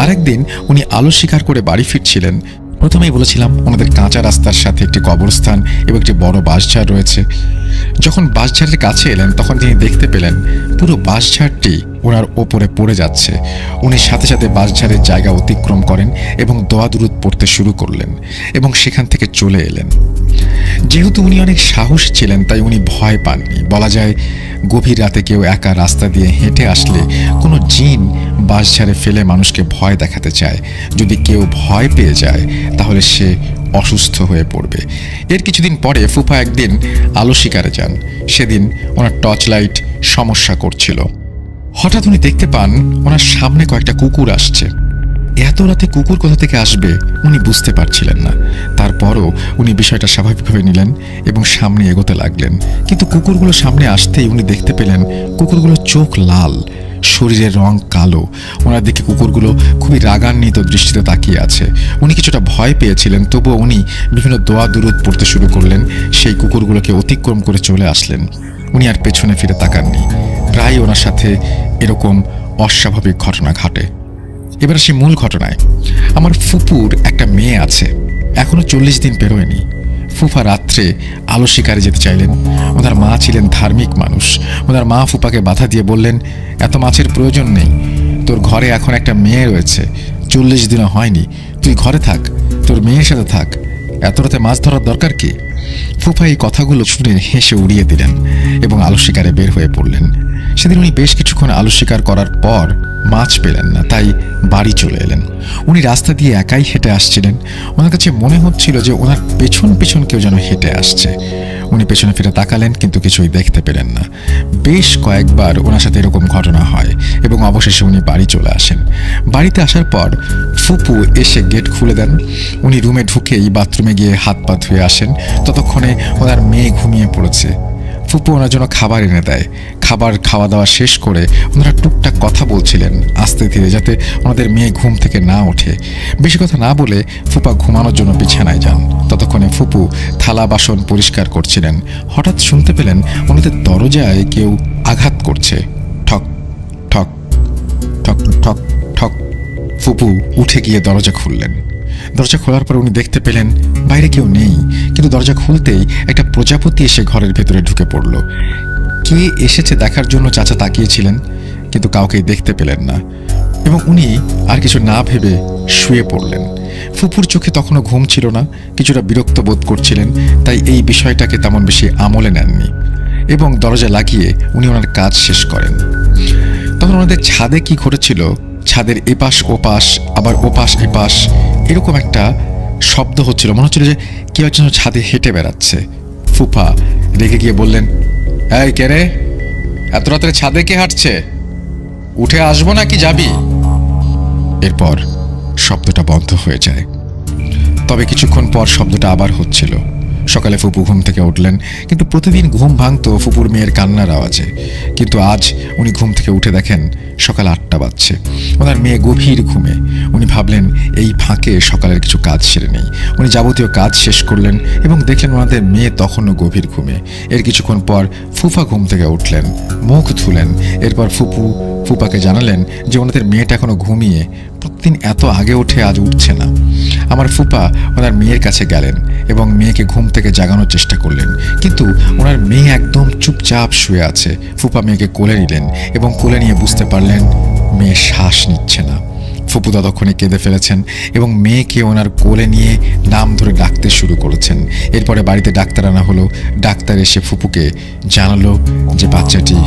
আরেকদিন উনি আলো শিকার করে বাড়ি ফিরছিলেন। প্রথমেই বলেছিলাম ওনাদের কাঁচা রাস্তার সাথে একটি কবরস্থান এবং একটি বড় বাঁশঝাড় রয়েছে। যখন বাঁশঝাড়ের কাছে এলেন তখন তিনি দেখতে পেলেন পুরো বাঁশঝাড়টি ওনার ওপরে পড়ে যাচ্ছে। উনি সাথে সাথে বাঁশঝাড়ের জায়গা অতিক্রম করেন এবং দোয়া দুরুদ পড়তে শুরু করলেন এবং সেখান থেকে চলে এলেন। যেহেতু উনি অনেক সাহসী ছিলেন তাই উনি ভয় পাননি। বলা যায় গভীর রাতে কেউ একা রাস্তা দিয়ে হেঁটে আসলে কোনো জিন বাঁশঝাড়ে ফেলে মানুষকে ভয় দেখাতে চায়। যদি কেউ ভয় পেয়ে যায় তাহলে সে অসুস্থ হয়ে পড়বে। এর কিছুদিন পরে ফুফা একদিন আলো শিকারে যান। সেদিন ওনার টর্চ লাইট সমস্যা করছিল। হঠাৎ উনি দেখতে পান ওনার সামনে কয়েকটা কুকুর আসছে। এত রাতে কুকুর কোথা থেকে আসবে উনি বুঝতে পারছিলেন না। তারপরও উনি বিষয়টা স্বাভাবিকভাবে নিলেন এবং সামনে এগোতে লাগলেন। কিন্তু কুকুরগুলো সামনে আসতেই উনি দেখতে পেলেন কুকুরগুলোর চোখ লাল, শরীরের রং কালো। ওনার দিকে কুকুরগুলো খুবই রাগান্বিত দৃষ্টিতে তাকিয়ে আছে। উনি কিছুটা ভয় পেয়েছিলেন, তবুও উনি বিভিন্ন দোয়া দুরুদ পড়তে শুরু করলেন। সেই কুকুরগুলোকে অতিক্রম করে চলে আসলেন। উনি আর পেছনে ফিরে তাকাননি। প্রায় ওনার সাথে এরকম অস্বাভাবিক ঘটনা ঘটে। এবার আসি মূল ঘটনায়। আমার ফুপুর একটা মেয়ে আছে, এখনো 40 দিন পেরোয়নি। ফুফা রাত্রে আলো শিকারে যেতে চাইলেন। ওনার মা ছিলেন ধার্মিক মানুষ। ওনার মা ফুপাকে বাধা দিয়ে বললেন, এত মাছের প্রয়োজন নেই, তোর ঘরে এখন একটা মেয়ে রয়েছে, 40 দিনও হয়নি, তুই ঘরে থাক, তোর মেয়ের সাথে থাক, এত রাতে মাছ ধরার দরকার কি? ফুফা এই কথাগুলো শুনে হেসে উড়িয়ে দিলেন এবং আলো শিকারে বের হয়ে পড়লেন। সেদিন উনি বেশ কিছুক্ষণ আলো শিকার করার পর মাছ পেলেন না, তাই বাড়ি চলে এলেন। উনি রাস্তা দিয়ে একাই হেঁটে আসছিলেন। ওনার কাছে মনে হচ্ছিল যে ওনার পেছন পেছন কেউ যেন হেঁটে আসছে। উনি পেছনে ফিরে তাকালেন কিন্তু কিছুই দেখতে পেলেন না। বেশ কয়েকবার ওনার সাথে এরকম ঘটনা হয় এবং অবশেষে উনি বাড়ি চলে আসেন। বাড়িতে আসার পর ফুপু এসে গেট খুলে দেন। উনি রুমে ঢুকেই বাথরুমে গিয়ে হাত পা ধুয়ে আসেন। ততক্ষণে ওনার মেয়ে ঘুমিয়ে পড়েছে। ফুপু ওনার জন্য খাবার এনে দেয়। খাবার খাওয়া দাওয়া শেষ করে ওনারা টুকটাক কথা বলছিলেন আস্তে ধীরে, যাতে ওনাদের মেয়ে ঘুম থেকে না ওঠে। বেশি কথা না বলে ফুপা ঘুমানোর জন্য বিছানায় যান। ততক্ষণে ফুপু থালা বাসন পরিষ্কার করছিলেন। হঠাৎ শুনতে পেলেন ওনাদের দরজায় কেউ আঘাত করছে। ঠক ঠক ঠক ঠক ঠক। ফুপু উঠে গিয়ে দরজা খুললেন। দরজা খোলার পর উনি দেখতে পেলেন বাইরে কেউ নেই, কিন্তু দরজা খুলতেই একটা প্রজাপতি এসে ঘরের ভেতরে ঢুকে পড়ল। কে এসেছে দেখার জন্য চাচা তাকিয়েছিলেন, কিন্তু কাউকেই দেখতে পেলেন না এবং উনি আর কিছু না ভেবে শুয়ে পড়লেন। ফুপুর চোখে তখনও ঘুম ছিল না, কিছুটা বিরক্ত বোধ করছিলেন, তাই এই বিষয়টাকে তেমন বেশি আমলে নেননি এবং দরজা লাগিয়ে উনি ওনার কাজ শেষ করেন। তখন ওনাদের ছাদে কি ঘটেছিল, ছাদের এপাশ ওপাশ আবার ওপাশ এপাশ এরকম একটা শব্দ হচ্ছিল। মনে হচ্ছিল যে কেউ একজন ছাদে হেঁটে বেড়াচ্ছে। ফুফা রেগে গিয়ে বললেন, এই কে রে, এত রাতে ছাদে কে হাঁটছে? উঠে আসবো নাকি যাবি? এরপর শব্দটা বন্ধ হয়ে যায়। তবে কিছুক্ষণ পর শব্দটা আবার হচ্ছিল। সকালে ফুপু ঘুম থেকে উঠলেন, কিন্তু প্রতিদিন ঘুম ভাঙতো ফুপুর মেয়ের কান্নার আওয়াজে। কিন্তু আজ উনি ঘুম থেকে উঠে দেখেন সকাল 8টা বাজছে, ওনার মেয়ে গভীর ঘুমে। উনি ভাবলেন এই ফাঁকে সকালের কিছু কাজ সেরে নেই। উনি যাবতীয় কাজ শেষ করলেন এবং দেখলেন ওনাদের মেয়ে তখনও গভীর ঘুমে। এর কিছুক্ষণ পর ফুফা ঘুম থেকে উঠলেন, মুখ ধুলেন। এরপর ফুপাকে জানালেন যে ওনাদের মেয়েটা এখনো ঘুমিয়ে, প্রতিদিন এত আগে উঠে আজ উঠছে না। আমার ফুপা ওনার মেয়ের কাছে গেলেন এবং মেয়েকে ঘুম থেকে জাগানোর চেষ্টা করলেন, কিন্তু ওনার মেয়ে একদম চুপচাপ শুয়ে আছে। ফুপা মেয়েকে কোলে নিলেন এবং কোলে নিয়ে বুঝতে পারলেন মেয়ে শ্বাস নিচ্ছে না। ফুপু ততক্ষণে কেঁদে ফেলেছেন এবং মেয়েকে ওনার কোলে নিয়ে নাম ধরে ডাকতে শুরু করেছেন। এরপরে বাড়িতে ডাক্তার আনা হলো। ডাক্তার এসে ফুপুকে জানালো যে বাচ্চাটি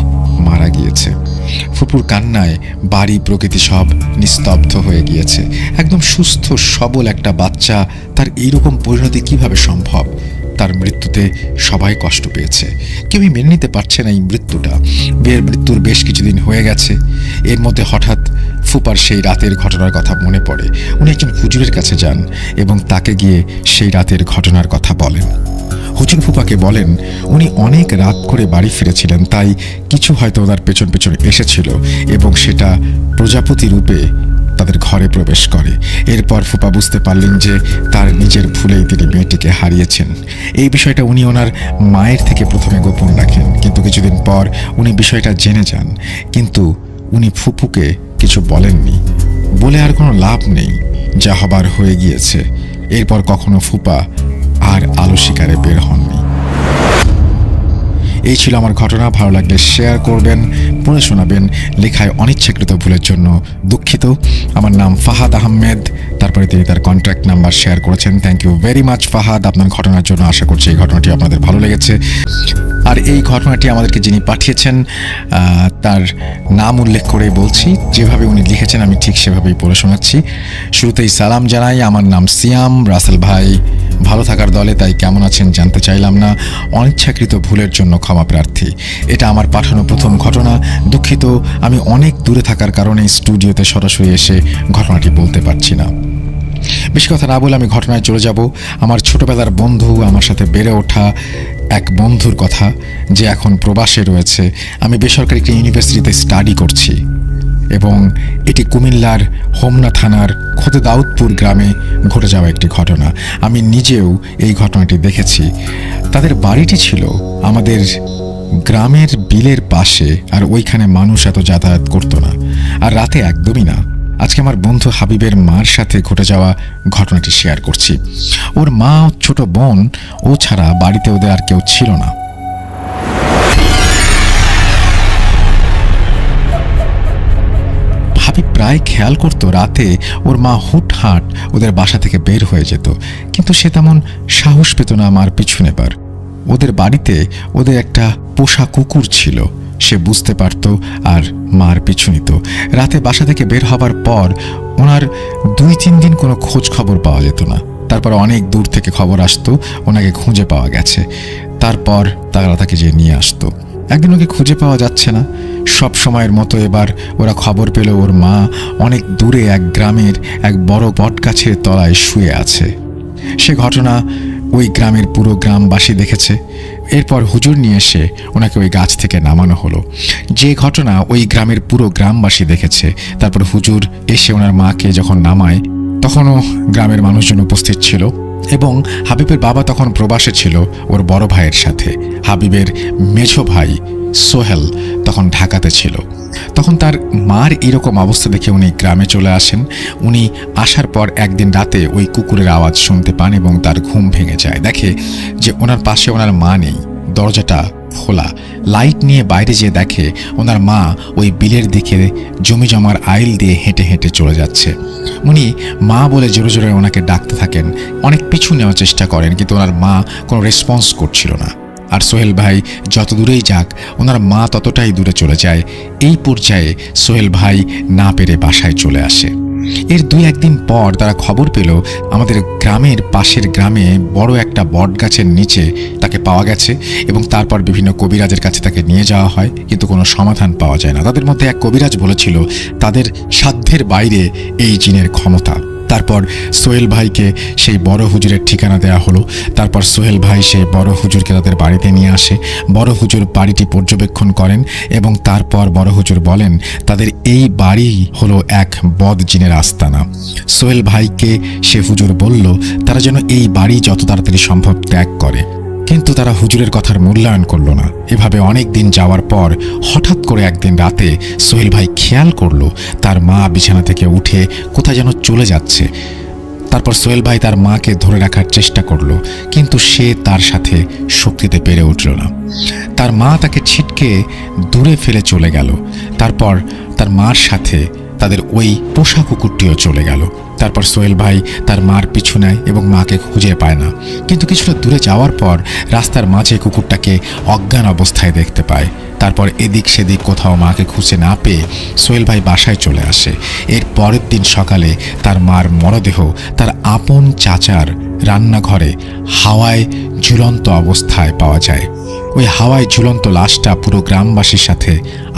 মারা গিয়েছে। ফুপুর কান্নায় বাড়ি প্রকৃতি সব নিস্তব্ধ হয়ে গিয়েছে। একদম সুস্থ সবল একটা বাচ্চা, তার এইরকম পরিণতি কিভাবে সম্ভব? তার মৃত্যুতে সবাই কষ্ট পেয়েছে, কেউই মেনে নিতে পারছে না এই মৃত্যুটা। বিয়ের মৃত্যুর বেশ কিছুদিন হয়ে গেছে। এর মধ্যে হঠাৎ ফুপার সেই রাতের ঘটনার কথা মনে পড়ে। উনি একজন হুজুরের কাছে যান এবং তাকে গিয়ে সেই রাতের ঘটনার কথা বলেন। হুজুর ফুপাকে বলেন উনি অনেক রাত করে বাড়ি ফিরেছিলেন, তাই কিছু হয়তো ওনার পেছন পেছন এসেছিল এবং সেটা প্রজাপতি রূপে তাদের ঘরে প্রবেশ করে। এরপর ফুপা বুঝতে পারলেন যে তার নিজের ভুলেই তিনি মেয়েটিকে হারিয়েছেন। এই বিষয়টা উনি ওনার মায়ের থেকে প্রথমে গোপন রাখেন, কিন্তু কিছুদিন পর উনি বিষয়টা জেনে যান। কিন্তু উনি ফুপুকে কিছু বলেননি, বলে আর কোনো লাভ নেই, যা হবার হয়ে গিয়েছে। এরপর কখনো ফুপা আর আলো শিকারে বের হননি। এই ছিল আমার ঘটনা। ভালো লাগলে শেয়ার করবেন, পড়ে শোনাবেন। লেখায় অনিচ্ছাকৃত ভুলের জন্য দুঃখিত। আমার নাম ফাহাদ আহমেদ। তারপরে তিনি তার কন্ট্যাক্ট নাম্বার শেয়ার করেছেন। Thank you very much Fahad আপনার ঘটনার জন্য। আশা করছি এই ঘটনাটি আপনাদের ভালো লেগেছে। আর এই ঘটনাটি আমাদেরকে যিনি পাঠিয়েছেন তার নাম উল্লেখ করে বলছি, যেভাবে উনি লিখেছেন আমি ঠিক সেভাবেই পড়ে শোনাচ্ছি। শুরুতেই সালাম জানাই, আমার নাম সিয়াম। রাসেল ভাই ভালো থাকার দলে, তাই কেমন আছেন জানতে চাইলাম না। অনিচ্ছাকৃত ভুলের জন্য ক্ষমা প্রার্থী। এটা আমার পাঠানো প্রথম ঘটনা। দুঃখিত, আমি অনেক দূরে থাকার কারণে স্টুডিওতে সরাসরি এসে ঘটনাটি বলতে পারছি না। বেশি কথা না বলে আমি ঘটনায় চলে যাব। আমার ছোটবেলার বন্ধু, আমার সাথে বেড়ে ওঠা এক বন্ধুর কথা, যে এখন প্রবাসে রয়েছে। আমি বেসরকারি একটি ইউনিভার্সিটিতে স্টাডি করছি এবং এটি কুমিল্লার হোমনা থানার খোদেদাউদপুর গ্রামে ঘটে যাওয়া একটি ঘটনা। আমি নিজেও এই ঘটনাটি দেখেছি। তাদের বাড়িটি ছিল আমাদের গ্রামের বিলের পাশে, আর ওইখানে মানুষ এত যাতায়াত করতো না, আর রাতে একদমই না। আজকে আমার বন্ধু হাবিবের মার সাথে ঘটে যাওয়া ঘটনাটি শেয়ার করছি। ওর মা, ছোট বোন, ও ছাড়া বাড়িতে ওদের আর কেউ ছিল না। হাবিব প্রায় খেয়াল করতো রাতে ওর মা হুটহাট ওদের বাসা থেকে বের হয়ে যেত, কিন্তু সে তেমন সাহস পেত না মার পিছু নেবার। ওদের বাড়িতে ওদের একটা পোষা কুকুর ছিল, সে বুঝতে পারত আর মার পিছু নিত। রাতে বাসা থেকে বের হবার পর ওনার 2-3 দিন কোনো খোঁজ খবর পাওয়া যেত না। তারপর অনেক দূর থেকে খবর আসতো ওনাকে খুঁজে পাওয়া গেছে। তারপর তারা তাকে যে নিয়ে আসতো। একদিন ওকে খুঁজে পাওয়া যাচ্ছে না। সব সময়ের মতো এবার ওরা খবর পেল ওর মা অনেক দূরে এক গ্রামের এক বড় বটগাছের তলায় শুয়ে আছে। সে ঘটনা ওই গ্রামের পুরো গ্রামবাসী দেখেছে। এরপর হুজুর নিয়ে এসে ওনাকে ওই গাছ থেকে নামানো হলো। যে ঘটনা ওই গ্রামের পুরো গ্রামবাসী দেখেছে। তারপর হুজুর এসে ওনার মাকে যখন নামায়, তখনও গ্রামের মানুষজন উপস্থিত ছিল এবং হাবিবের বাবা তখন প্রবাসে ছিল ওর বড় ভাইয়ের সাথে। হাবিবের মেঝো ভাই সোহেল তখন ঢাকাতে ছিল। তখন তার মার এরকম অবস্থা দেখে উনি গ্রামে চলে আসেন। উনি আসার পর একদিন রাতে ওই কুকুরের আওয়াজ শুনতে পান এবং তার ঘুম ভেঙে যায়। দেখে যে ওনার পাশে ওনার মা নেই, দরজাটা খোলা। লাইট নিয়ে বাইরে যেয়ে দেখে ওনার মা ওই বিলের দিকে জমি জমার আইল দিয়ে হেঁটে হেঁটে চলে যাচ্ছে। উনি মা বলে জোরে জোরে ওনাকে ডাকতে থাকেন, অনেক পিছু নেওয়ার চেষ্টা করেন, কিন্তু ওনার মা কোনো রেসপন্স করছিল না। আর সোহেল ভাই যত দূরেই যাক ওনার মা ততটাই দূরে চলে যায়। এই পর্যায়ে সোহেল ভাই না পেরে বাসায় চলে আসে। এর 2-1 দিন পর তারা খবর পেল আমাদের গ্রামের পাশের গ্রামে বড় একটা বটগাছের নিচে তাকে পাওয়া গেছে এবং তারপর বিভিন্ন কবিরাজের কাছে তাকে নিয়ে যাওয়া হয়, কিন্তু কোনো সমাধান পাওয়া যায় না। তাদের মধ্যে এক কবিরাজ বলেছিল তাদের সাধ্যের বাইরে এই জিনের ক্ষমতা। তারপর সোহেল ভাইকে সেই বড় হুজুরের ঠিকানা দেয়া হলো। তারপর সোহেল ভাই সেই বড় হুজুরকে তাদের বাড়িতে নিয়ে আসে। বড় হুজুর বাড়িটি পর্যবেক্ষণ করেন এবং তারপর বড় হুজুর বলেন তাদের এই বাড়ি হলো এক বদ জিনের আস্তানা। সোহেল ভাইকে সে হুজুর বলল তারা যেন এই বাড়ি যত তাড়াতাড়ি সম্ভব ত্যাগ করে, কিন্তু তারা হুজুরের কথার মূল্যায়ন করল না। এভাবে অনেক দিন যাওয়ার পর হঠাৎ করে একদিন রাতে সোহেল ভাই খেয়াল করলো তার মা বিছানা থেকে উঠে কোথায় যেন চলে যাচ্ছে। তারপর সোহেল ভাই তার মাকে ধরে রাখার চেষ্টা করলো, কিন্তু সে তার সাথে শক্তিতে পেরে উঠল না। তার মা তাকে ছিটকে দূরে ফেলে চলে গেল। তারপর তার মার সাথে তাদের ওই পোষা কুকুরটিও চলে গেল। তারপর সোহেল ভাই তার মার পিছু নেয় এবং মাকে খুঁজে পায় না, কিন্তু কিছুটা দূরে যাওয়ার পর রাস্তার মাঝে কুকুরটাকে অজ্ঞান অবস্থায় দেখতে পায়। তারপর এদিক সেদিক কোথাও মাকে খুঁজে না পেয়ে সোহেল ভাই বাসায় চলে আসে। এর পরের দিন সকালে তার মার মরদেহ তার আপন চাচার রান্নাঘরে হাওয়ায় ঝুলন্ত অবস্থায় পাওয়া যায়। ওই হাওয়ায় ঝুলন্ত লাশটা পুরো গ্রামবাসীর সাথে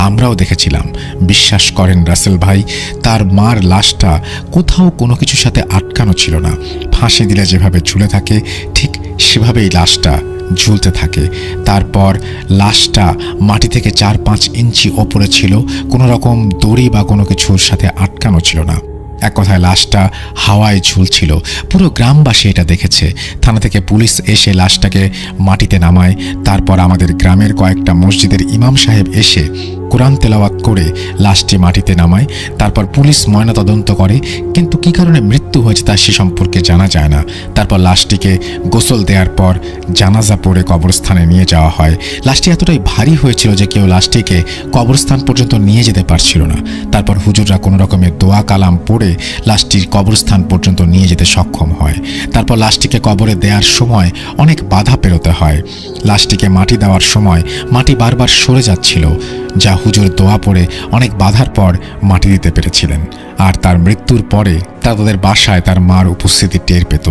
আমরাও দেখেছিলাম। বিশ্বাস করেন রাসেল ভাই, তার মার লাশটা কোথাও কোনো কিছুর সাথে আটকানো ছিল না। ফাঁসি দিলে যেভাবে ঝুলে থাকে ঠিক সেভাবেই লাশটা ঝুলতে থাকে। তারপর লাশটা মাটি থেকে 4-5 ইঞ্চি ওপরে ছিল, কোনো রকম দড়ি বা কোনো কিছুর সাথে আটকানো ছিল না। এক কথায় লাশটা হাওয়ায় ঝুলছিল। পুরো গ্রামবাসী এটা দেখেছে। থানা থেকে পুলিশ এসে লাশটাকে মাটিতে নামায়। তারপর আমাদের গ্রামের কয়েকটা মসজিদের ইমাম সাহেব এসে কোরআন তেলাওয়াত করে লাশটি মাটিতে নামায়। তারপর পুলিশ ময়নাতদন্ত করে, কিন্তু কী কারণে মৃত্যু হয়েছে তা সে সম্পর্কে জানা যায় না। তারপর লাশটিকে গোসল দেওয়ার পর জানাজা পড়ে কবরস্থানে নিয়ে যাওয়া হয়। লাশটি এতটাই ভারী হয়েছিল যে কেউ লাশটিকে কবরস্থান পর্যন্ত নিয়ে যেতে পারছিল না। তারপর হুজুররা কোনো রকমের দোয়া কালাম পড়ে লাশটির কবরস্থান পর্যন্ত নিয়ে যেতে সক্ষম হয়। তারপর লাশটিকে কবরে দেওয়ার সময় অনেক বাধা পেরোতে হয়। লাশটিকে মাটি দেওয়ার সময় মাটি বারবার সরে যাচ্ছিল, যা হুজুর দোয়া পড়ে অনেক বাধার পর মাটি দিতে পেরেছিলেন। আর তার মৃত্যুর পরে তাদের বাসায় তার মার উপস্থিতি টের পেত।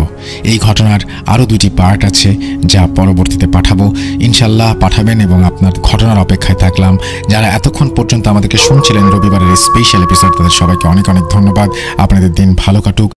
এই ঘটনার আরও 2টি পার্ট আছে, যা পরবর্তীতে পাঠাবো। ইনশাল্লাহ পাঠাবেন এবং আপনার ঘটনার অপেক্ষায় থাকলাম। যারা এতক্ষণ পর্যন্ত আমাদেরকে শুনছিলেন রবিবারের স্পেশাল এপিসোড, তাদের সবাইকে অনেক অনেক ধন্যবাদ। আপনাদের দিন ভালো কাটুক।